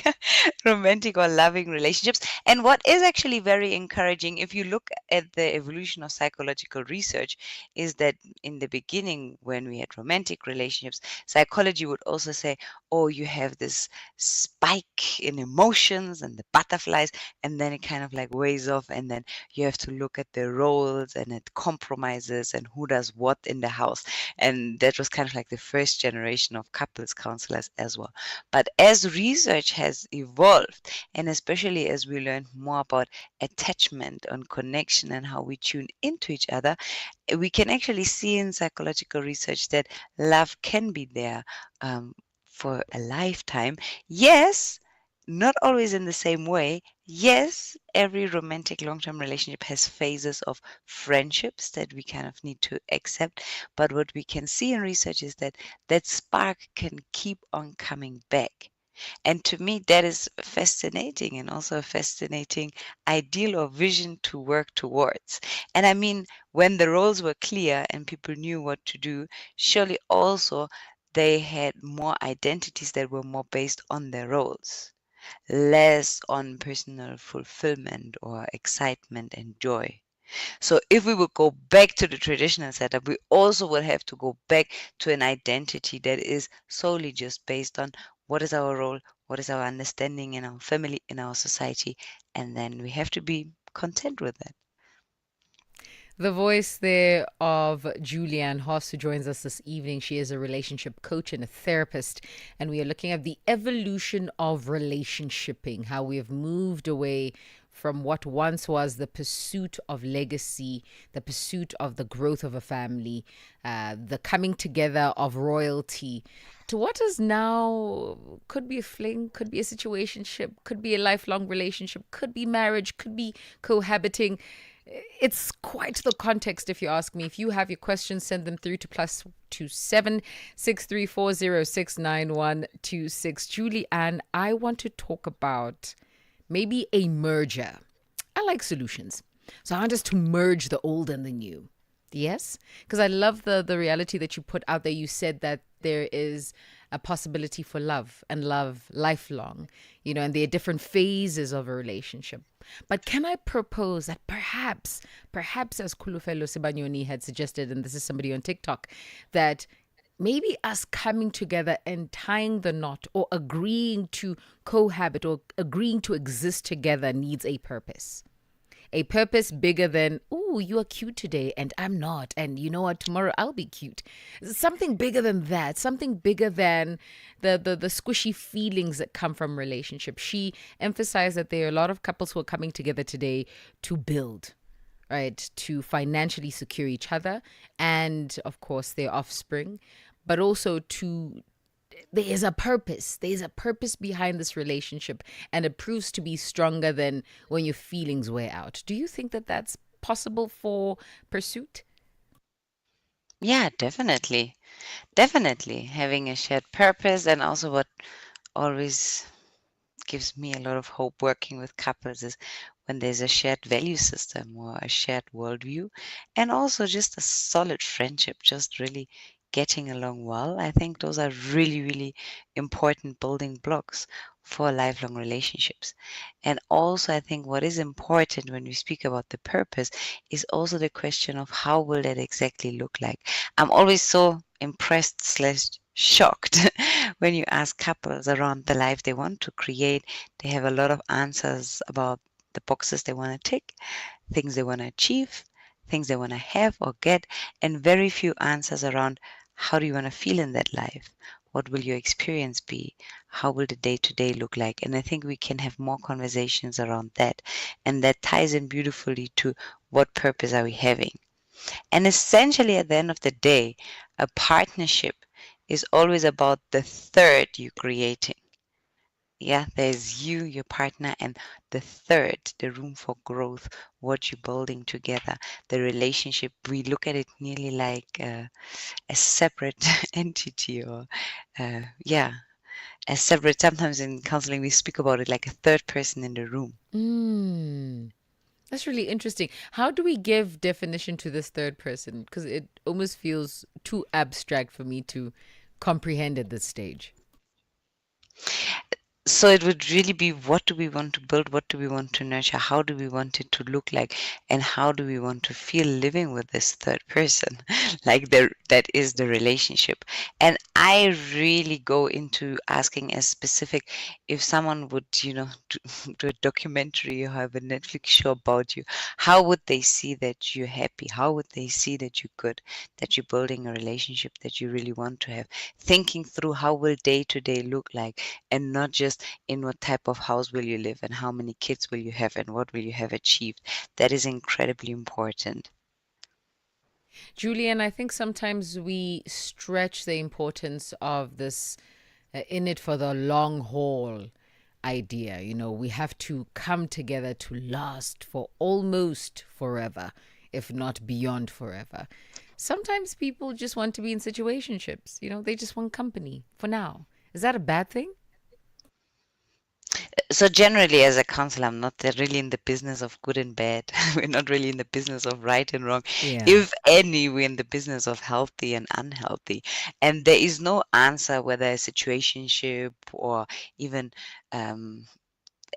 L: romantic or loving relationships. And what is actually very encouraging, if you look at the evolution of psychological research, is that in the beginning, when we had romantic relationships, psychology would also say, oh, you have this spike in emotions and the butterflies, and then it kind of like weighs off, and then you have to look at the roles and at compromises and who does what in the house. And that was kind of like the first generation of couples counselors as well. But as research has evolved, and especially as we learn more about attachment and connection and how we tune into each other, we can actually see in psychological research that love can be there for a lifetime. Yes, not always in the same way. Yes, every romantic long term relationship has phases of friendships that we kind of need to accept. But what we can see in research is that that spark can keep on coming back. And to me, that is fascinating and also a fascinating ideal or vision to work towards. And I mean, when the roles were clear and people knew what to do, surely also they had more identities that were more based on their roles, less on personal fulfillment or excitement and joy. So if we would go back to the traditional setup, we also would have to go back to an identity that is solely just based on what is our role, what is our understanding in our family, in our society, and then we have to be content with that.
B: The voice there of Julianne Hoss, who joins us this evening. She is a relationship coach and a therapist, and we are looking at the evolution of relationshiping, how we have moved away from what once was the pursuit of legacy, the pursuit of the growth of a family, the coming together of royalty, to what is now could be a fling, could be a situationship, could be a lifelong relationship, could be marriage, could be cohabiting. It's quite the context, if you ask me. If you have your questions, send them through to +27 634069126. Julianne, I want to talk about maybe a merger. I like solutions. So I want us to merge the old and the new. Yes? Because I love the reality that you put out there. You said that there is a possibility for love and love lifelong, and there are different phases of a relationship. But can I propose that perhaps as Kulufelo Sibanyoni had suggested, and this is somebody on TikTok, that maybe us coming together and tying the knot or agreeing to cohabit or agreeing to exist together needs a purpose. A purpose bigger than, oh, you are cute today and I'm not. And you know what, tomorrow I'll be cute. Something bigger than that. Something bigger than the squishy feelings that come from relationships. She emphasized that there are a lot of couples who are coming together today to build, right, to financially secure each other and, of course, their offspring, but also to there's a purpose. There's a purpose behind this relationship, and it proves to be stronger than when your feelings wear out. Do you think that that's possible for pursuit?
L: Yeah, definitely. Definitely. Having a shared purpose, and also what always gives me a lot of hope working with couples is when there's a shared value system or a shared worldview, and also just a solid friendship, just really getting along well. I think those are really, really important building blocks for lifelong relationships. And also, I think what is important when we speak about the purpose is also the question of how will that exactly look like. I'm always so impressed slash shocked when you ask couples around the life they want to create. They have a lot of answers about the boxes they want to tick, things they want to achieve, things they want to have or get, and very few answers around how do you want to feel in that life? What will your experience be? How will the day to day look like? And I think we can have more conversations around that. And that ties in beautifully to what purpose are we having? And essentially, at the end of the day, a partnership is always about the third you're creating. Yeah, there's you, your partner, and the third, the room for growth, what you're building together, the relationship. We look at it nearly like a separate entity, or yeah, a separate. Sometimes in counseling, we speak about it like a third person in the room.
B: That's really interesting. How do we give definition to this third person? Because it almost feels too abstract for me to comprehend at this stage.
L: So it would really be, what do we want to build? What do we want to nurture? How do we want it to look like? And how do we want to feel living with this third person? Like that is the relationship. And I really go into asking as specific, if someone would, do a documentary or have a Netflix show about you, how would they see that you're happy? How would they see that you're good, that you're building a relationship that you really want to have? Thinking through how will day to day look like, and not just in what type of house will you live and how many kids will you have and what will you have achieved. That is incredibly important.
B: Julian, I think sometimes we stretch the importance of this in it for the long haul idea. We have to come together to last for almost forever, if not beyond forever. Sometimes people just want to be in situationships. They just want company for now. Is that a bad thing?
L: So generally, as a counselor, I'm not really in the business of good and bad. We're not really in the business of right and wrong.
B: Yeah.
L: If any, we're in the business of healthy and unhealthy. And there is no answer whether a situationship or even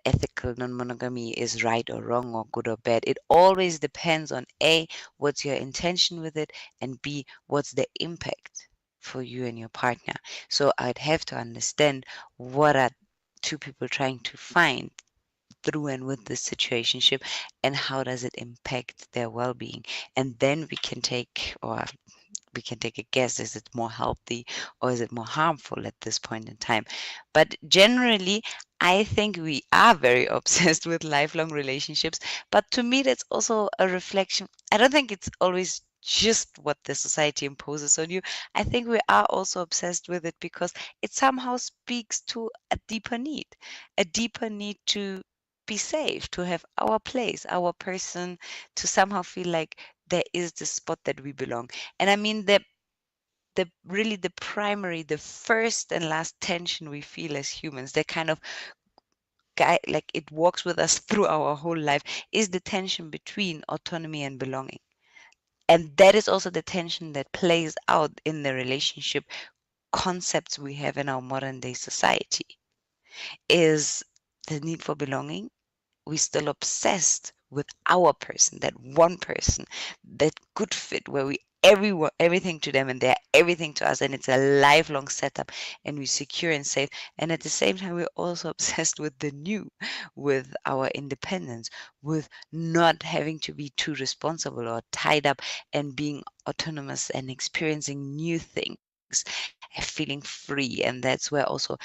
L: ethical non-monogamy is right or wrong or good or bad. It always depends on A, what's your intention with it, and B, what's the impact for you and your partner. So I'd have to understand what are two people trying to find through and with this situationship, and how does it impact their well-being, and then we can take a guess, is it more healthy or is it more harmful at this point in time? But generally, I think we are very obsessed with lifelong relationships, but to me that's also a reflection. I don't think it's always just what the society imposes on you. I think we are also obsessed with it because it somehow speaks to a deeper need to be safe, to have our place, our person, to somehow feel like there is the spot that we belong. And I mean the primary, the first and last tension we feel as humans, that kind of like it walks with us through our whole life, is the tension between autonomy and belonging. And that is also the tension that plays out in the relationship concepts we have in our modern day society, is the need for belonging. We're still obsessed with our person, that one person, that good fit where we everything to them and they're everything to us, and it's a lifelong setup, and we're secure and safe. And at the same time, we're also obsessed with the new, with our independence, with not having to be too responsible or tied up, and being autonomous and experiencing new things and feeling free. And that's where also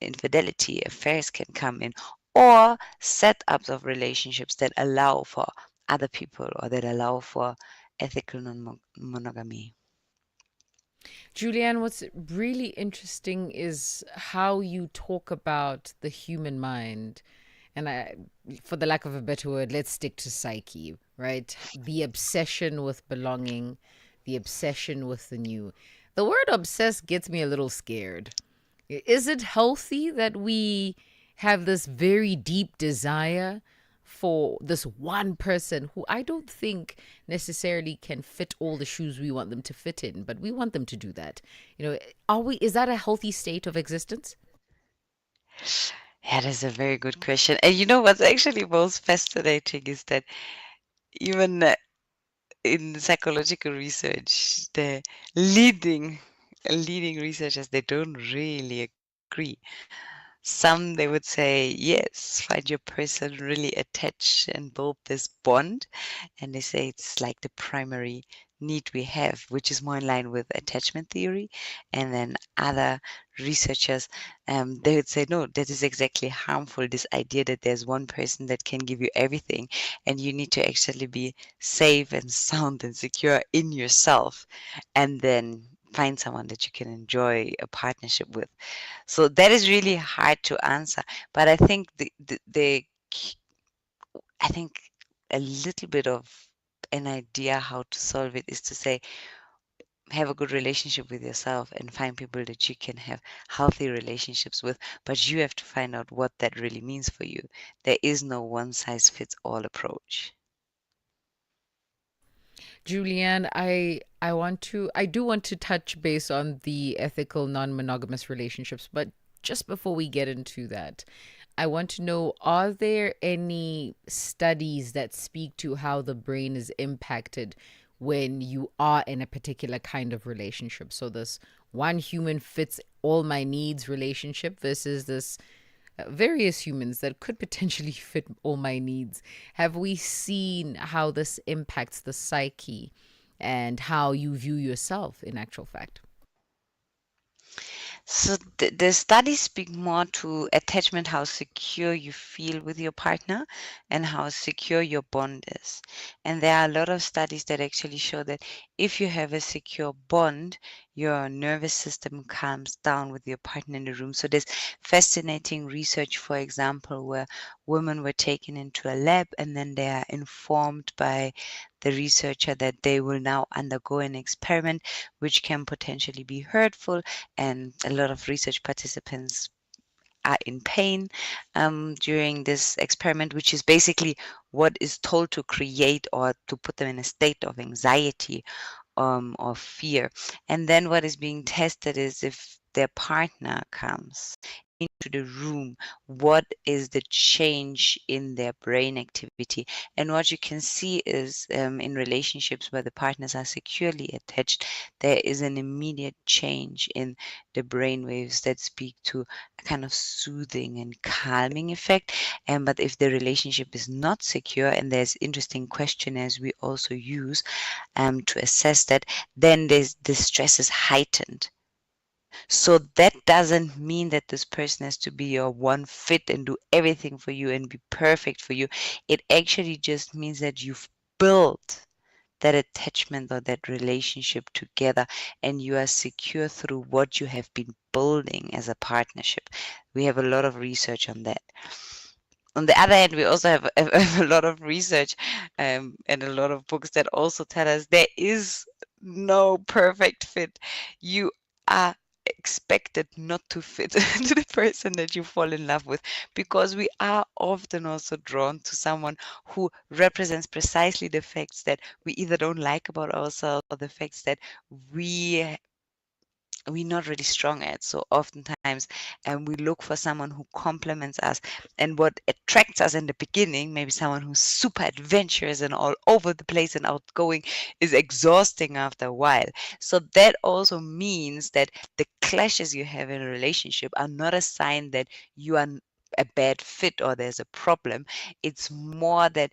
L: infidelity, affairs can come in, or setups of relationships that allow for other people or that allow for ethical non-monogamy.
B: Julianne, what's really interesting is how you talk about the human mind. And for the lack of a better word, let's stick to psyche, right? The obsession with belonging, the obsession with the new. The word obsessed gets me a little scared. Is it healthy that we have this very deep desire for this one person who I don't think necessarily can fit all the shoes we want them to fit in, but we want them to do that? Is that a healthy state of existence?
L: Yeah, that's a very good question. And you know what's actually most fascinating is that even in psychological research, the leading researchers, they don't really agree. Some they would say, yes, find your person really attached and build this bond. And they say it's like the primary need we have, which is more in line with attachment theory. And then other researchers, they would say, no, that is exactly harmful. This idea that there's one person that can give you everything, and you need to actually be safe and sound and secure in yourself, and then find someone that you can enjoy a partnership with. So that is really hard to answer. But I think I think a little bit of an idea how to solve it is to say, have a good relationship with yourself and find people that you can have healthy relationships with, but you have to find out what that really means for you. There is no one size fits all approach.
B: Julianne, I do want to touch base on the ethical non-monogamous relationships, but just before we get into that, I want to know, are there any studies that speak to how the brain is impacted when you are in a particular kind of relationship? So this one human fits all my needs relationship versus this various humans that could potentially fit all my needs. Have we seen how this impacts the psyche and how you view yourself in actual fact?
L: So the studies speak more to attachment, how secure you feel with your partner and how secure your bond is. And there are a lot of studies that actually show that if you have a secure bond, your nervous system calms down with your partner in the room. So there's fascinating research, for example, where women were taken into a lab and then they are informed by the researcher that they will now undergo an experiment which can potentially be hurtful, and a lot of research participants are in pain during this experiment, which is basically what is told to create or to put them in a state of anxiety or fear. And then what is being tested is if their partner comes into the room, what is the change in their brain activity? And what you can see is in relationships where the partners are securely attached, there is an immediate change in the brain waves that speak to a kind of soothing and calming effect. But if the relationship is not secure, and there's interesting questionnaires we also use to assess that, then the stress is heightened. So that doesn't mean that this person has to be your one fit and do everything for you and be perfect for you. It actually just means that you've built that attachment or that relationship together and you are secure through what you have been building as a partnership. We have a lot of research on that. On the other hand, we also have a lot of research and a lot of books that also tell us there is no perfect fit. You are expected not to fit to the person that you fall in love with, because we are often also drawn to someone who represents precisely the facts that we either don't like about ourselves or the facts that we we're not really strong at. So oftentimes we look for someone who complements us. And what attracts us in the beginning, maybe someone who's super adventurous and all over the place and outgoing, is exhausting after a while. So that also means that the clashes you have in a relationship are not a sign that you are a bad fit or there's a problem. It's more that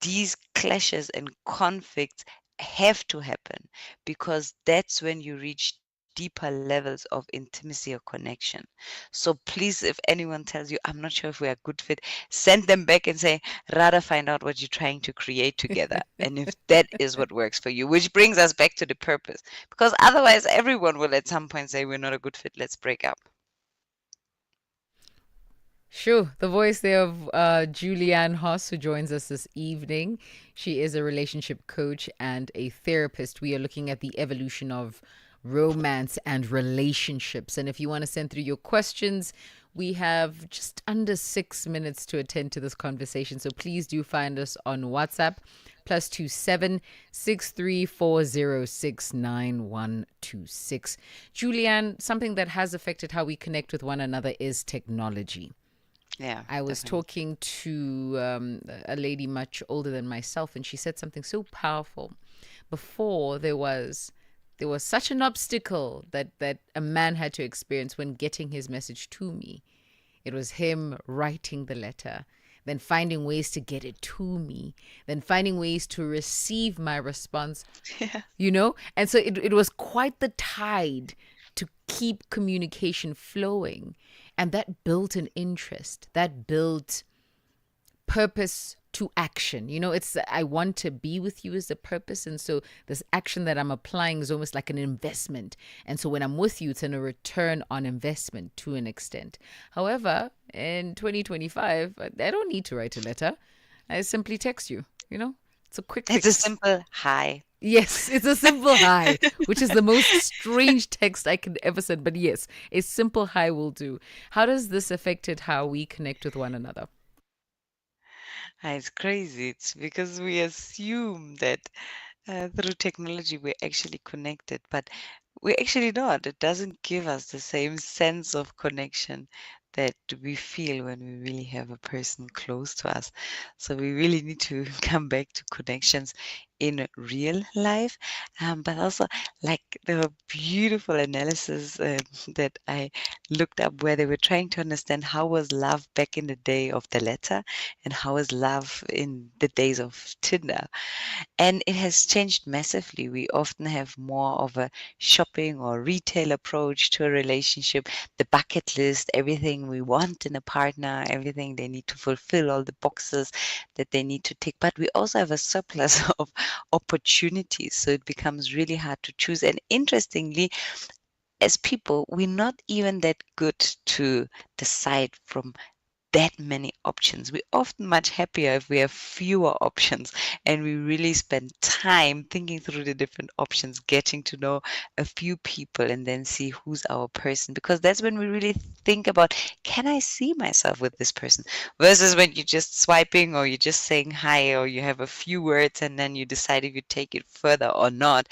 L: these clashes and conflicts have to happen, because that's when you reach deeper levels of intimacy or connection. So please, if anyone tells you, I'm not sure if we are a good fit, send them back and say, rather find out what you're trying to create together. And if that is what works for you, which brings us back to the purpose. Because otherwise, everyone will at some point say, we're not a good fit, let's break up.
B: Sure. The voice there of Julianne Hoss, who joins us this evening. She is a relationship coach and a therapist. We are looking at the evolution of romance and relationships. And if you want to send through your questions, we have just under 6 minutes to attend to this conversation. So please do find us on WhatsApp, +27 634069126. Julianne, something that has affected how we connect with one another is technology.
L: Yeah,
B: I was
L: definitely.
B: talking to a lady much older than myself, and she said something so powerful. Before there was such an obstacle that a man had to experience when getting his message to me. It was him writing the letter, then finding ways to get it to me, then finding ways to receive my response.
L: Yeah.
B: You know? And so it was quite the tide to keep communication flowing. And that built an interest, that built purpose to action. You know, it's I want to be with you is the purpose. And so this action that I'm applying is almost like an investment. And so when I'm with you, it's in a return on investment to an extent. However, in 2025, I don't need to write a letter. I simply text you, you know? It's a quick
L: It's
B: fix.
L: a simple hi.
B: Yes, it's a simple hi, which is the most strange text I could ever send. But yes, a simple hi will do. How does this affected how we connect with one another?
L: It's crazy. It's because we assume that through technology we're actually connected, but we're actually not. It doesn't give us the same sense of connection that we feel when we really have a person close to us. So we really need to come back to connections in real life. But also, like, there were beautiful analysis that I looked up where they were trying to understand how was love back in the day of the letter and how was love in the days of Tinder. And it has changed massively. We often have more of a shopping or retail approach to a relationship, the bucket list, everything we want in a partner, everything they need to fulfill, all the boxes that they need to tick. But we also have a surplus of opportunities. So it becomes really hard to choose. And interestingly, as people, we're not even that good to decide from that many options. We're often much happier if we have fewer options and we really spend time thinking through the different options, getting to know a few people and then see who's our person. Because that's when we really think about, can I see myself with this person? Versus when you're just swiping or you're just saying hi or you have a few words and then you decide if you take it further or not.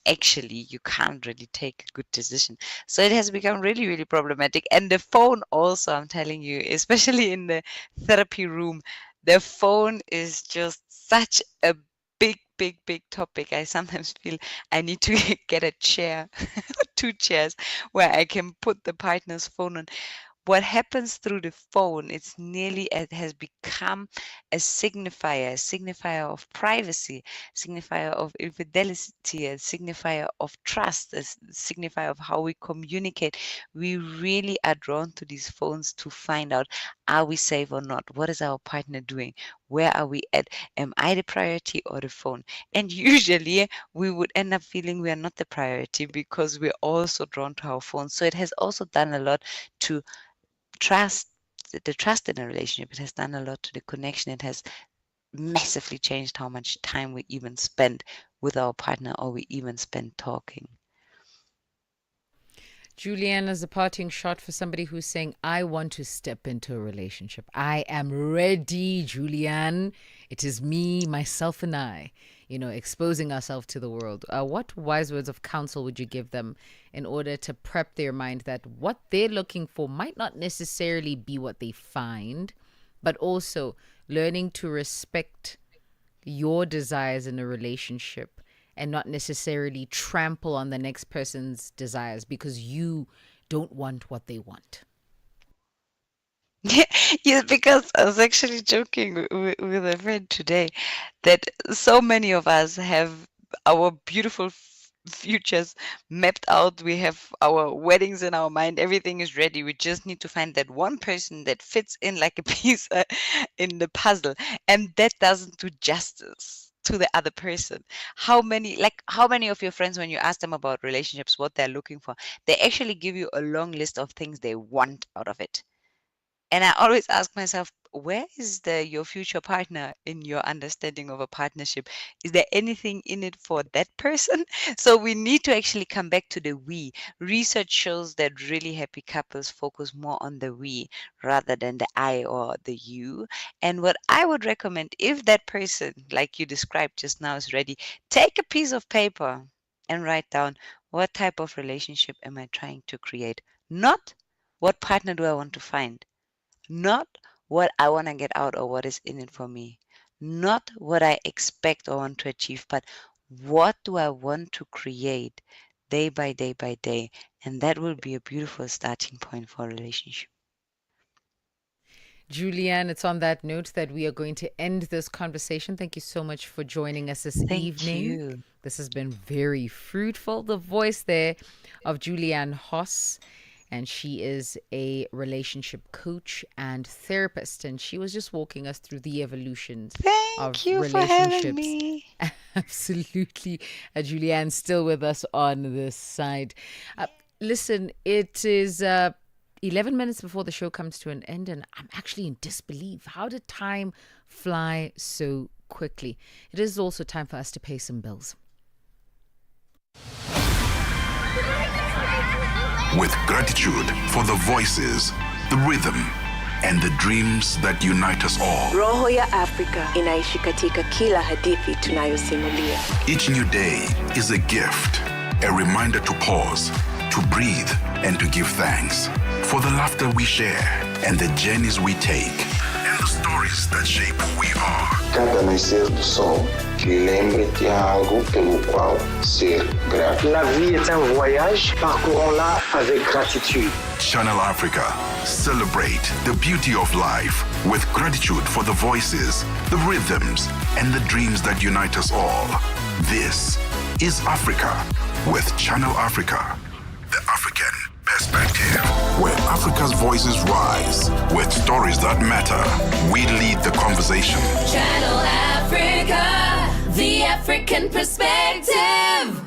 L: Actually, you can't really take a good decision. So it has become really, really problematic. And the phone also, I'm telling you, especially in the therapy room, the phone is just such a big, big, big topic. I sometimes feel I need to get a chair, 2 chairs, where I can put the partner's phone on. What happens through the phone, it's nearly, it has become a signifier of privacy, signifier of infidelity, a signifier of trust, a signifier of how we communicate. We really are drawn to these phones to find out, are we safe or not? What is our partner doing? Where are we at? Am I the priority or the phone? And usually we would end up feeling we are not the priority because we're also drawn to our phones. So it has also done a lot to trust, the trust in a relationship. It has done a lot to the connection. It has massively changed how much time we even spend with our partner or we even spend talking.
B: Julianne, as a parting shot for somebody who's saying, I want to step into a relationship. I am ready, Julianne. It is me, myself, and I, exposing ourselves to the world. What wise words of counsel would you give them in order to prep their mind that what they're looking for might not necessarily be what they find, but also learning to respect your desires in a relationship and not necessarily trample on the next person's desires because you don't want what they want?
L: Yes, because I was actually joking with a friend today that so many of us have our beautiful futures mapped out. We have our weddings in our mind. Everything is ready. We just need to find that one person that fits in like a piece in the puzzle. And that doesn't do justice to the other person. How many of your friends, when you ask them about relationships, what they're looking for, they actually give you a long list of things they want out of it. And I always ask myself, where is your future partner in your understanding of a partnership? Is there anything in it for that person? So we need to actually come back to the we. Research shows that really happy couples focus more on the we rather than the I or the you. And what I would recommend, if that person, like you described just now, is ready, take a piece of paper and write down, what type of relationship am I trying to create? Not what partner do I want to find? Not what I want to get out or what is in it for me. Not what I expect or want to achieve, but what do I want to create day by day by day? And that will be a beautiful starting point for a relationship.
B: Julianne, it's on that note that we are going to end this conversation. Thank you so much for joining us this evening.
L: You.
B: This has been very fruitful. The voice there of Julianne Hoss. And she is a relationship coach and therapist. And she was just walking us through the evolutions of
L: you
B: relationships.
L: for having me.
B: Absolutely. Julianne's still with us on this side. Listen, it is 11 minutes before the show comes to an end, and I'm actually in disbelief. How did time fly so quickly? It is also time for us to pay some bills.
A: With gratitude for the voices, the rhythm, and the dreams that unite us all.
J: Roho ya Afrika inaishi katika kila hadithi tunayosimulia.
A: Each new day is a gift, a reminder to pause, to breathe, and to give thanks for the laughter we share and the journeys we take and the stories that shape who we are.
M: Cada nascer do sol, lembre-te algo pelo qual ser grato.
N: La vie est un voyage, parcourons-la avec gratitude.
A: Channel Africa, celebrate the beauty of life with gratitude for the voices, the rhythms, and the dreams that unite us all. This is Africa with Channel Africa, the African perspective, where Africa's voices rise with stories that matter. We lead the conversation.
R: Channel Africa, the African perspective.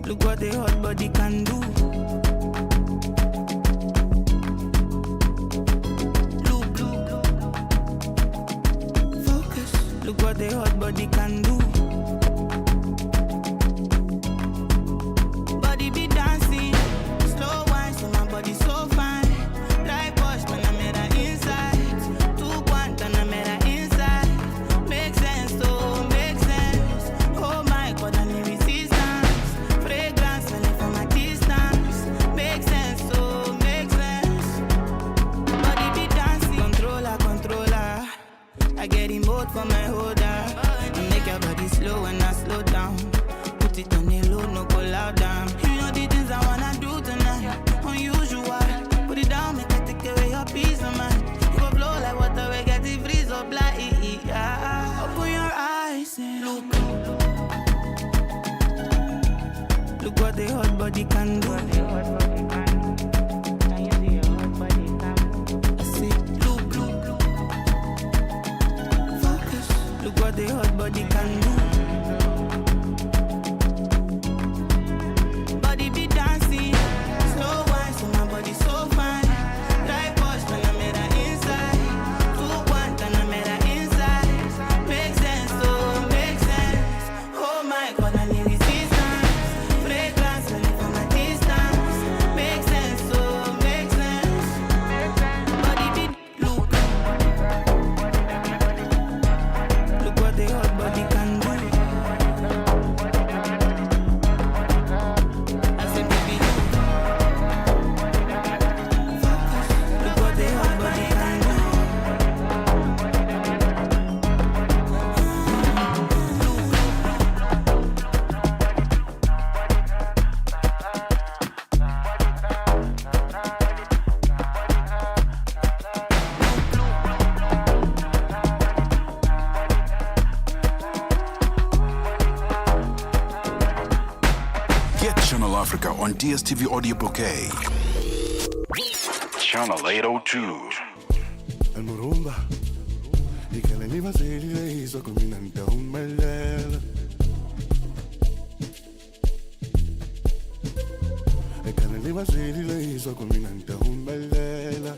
F: Look what the hot body can do. Look. Focus. Look what the hot body can do. Body be dancing. Slow wine, so my body so fine. Like wash, when I made her inside. Too quant, and I made her inside. Make sense, oh, make sense. Oh my God, I need resistance. Fragrance, smelling from a distance. Make sense, oh, make sense. Body be dancing. Controller. I get remote for my holder. I make your body slow when I slow down. Put it on the low, no go loud down. You know the things I wanna do tonight. Unusual. Put it down, make I take away your peace of mind. You go blow like water, we get it freeze up like yeah. Open your eyes and look. Look what the hot body can do. I say, look. Focus. Look what the hot body can do. Body be dancing. Slow wine, so my body so fine. Like wash, when I made her inside. Too quant, and I made her inside. Make sense, oh, make sense. Oh my God, I need resistance. Fragrance, smelling from a distance.
A: Africa on DSTV Audio Bouquet. Channel 802.
H: المرومبا يكلمني مسيلي ليسو كمين انت هم الليل يكلمني مسيلي ليسو كمين انت هم الليل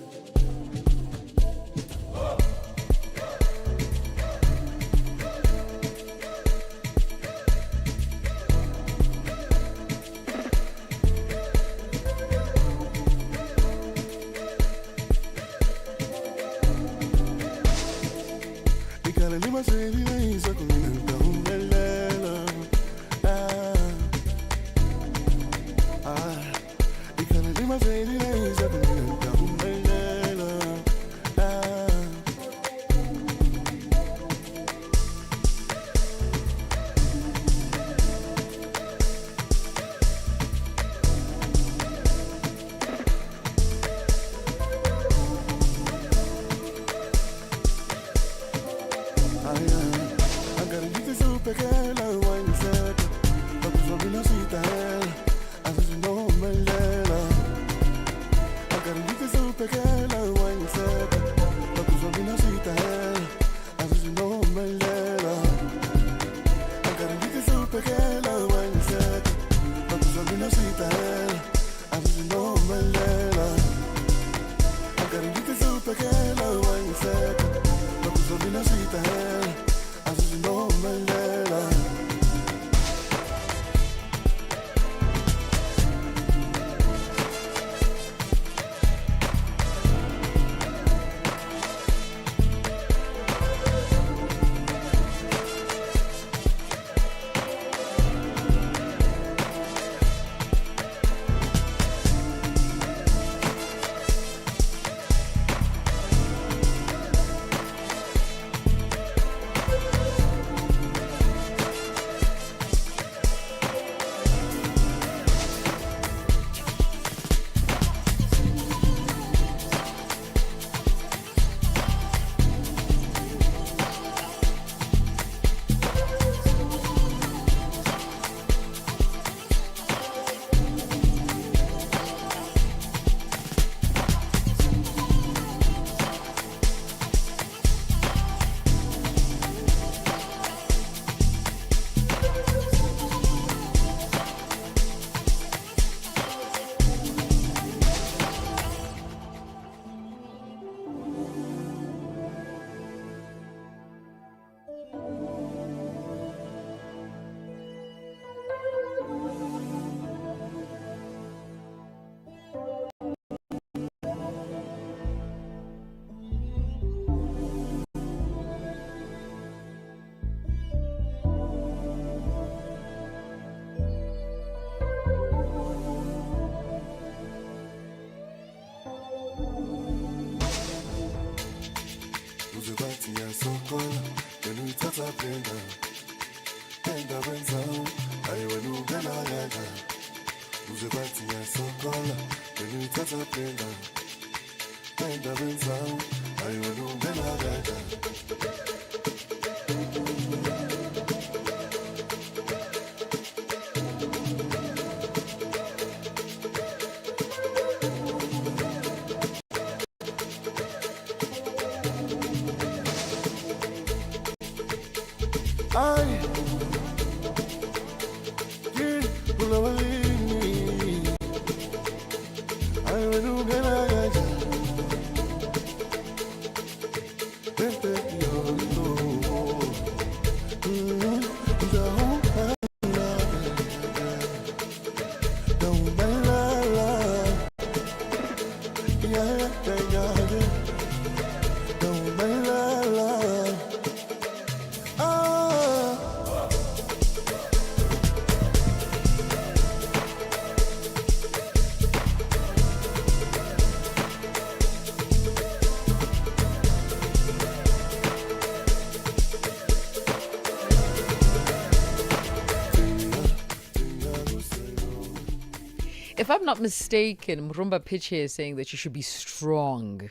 B: If I'm not mistaken, Murumba Pitch here is saying that you should be strong.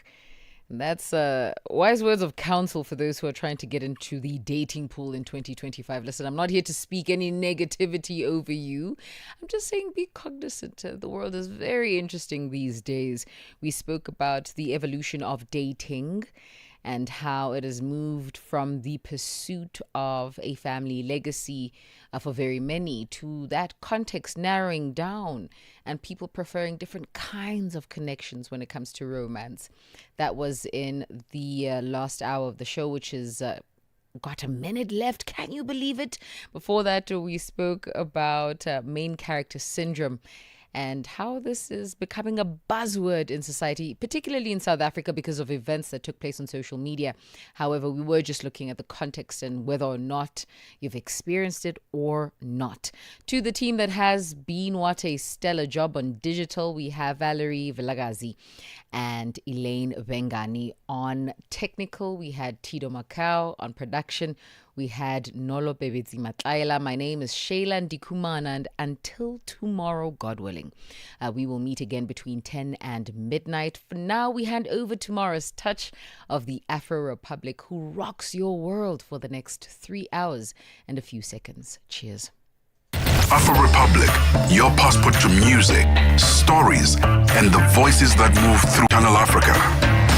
B: That's wise words of counsel for those who are trying to get into the dating pool in 2025. Listen, I'm not here to speak any negativity over you. I'm just saying be cognizant. The world is very interesting these days. We spoke about the evolution of dating and how it has moved from the pursuit of a family legacy for very many to that context narrowing down and people preferring different kinds of connections when it comes to romance. That was in the last hour of the show, which is got a minute left. Can you believe it? Before that, we spoke about main character syndrome and how this is becoming a buzzword in society, particularly in South Africa because of events that took place on social media. However, we were just looking at the context and whether or not you've experienced it or not. To the team that has been what a stellar job on digital, we have Valerie Vilagazi and Elaine Vengani on technical. We had Tito Macau on production. We had Nolo Bebezi Matlaila. My name is Shayla Ndikumana, and until tomorrow, God willing, we will meet again between 10 and midnight. For now, we hand over to Morris Touch of the Afro Republic, who rocks your world for the next 3 hours and a few seconds. Cheers.
A: Afro Republic, your passport to music, stories, and the voices that move through Channel Africa.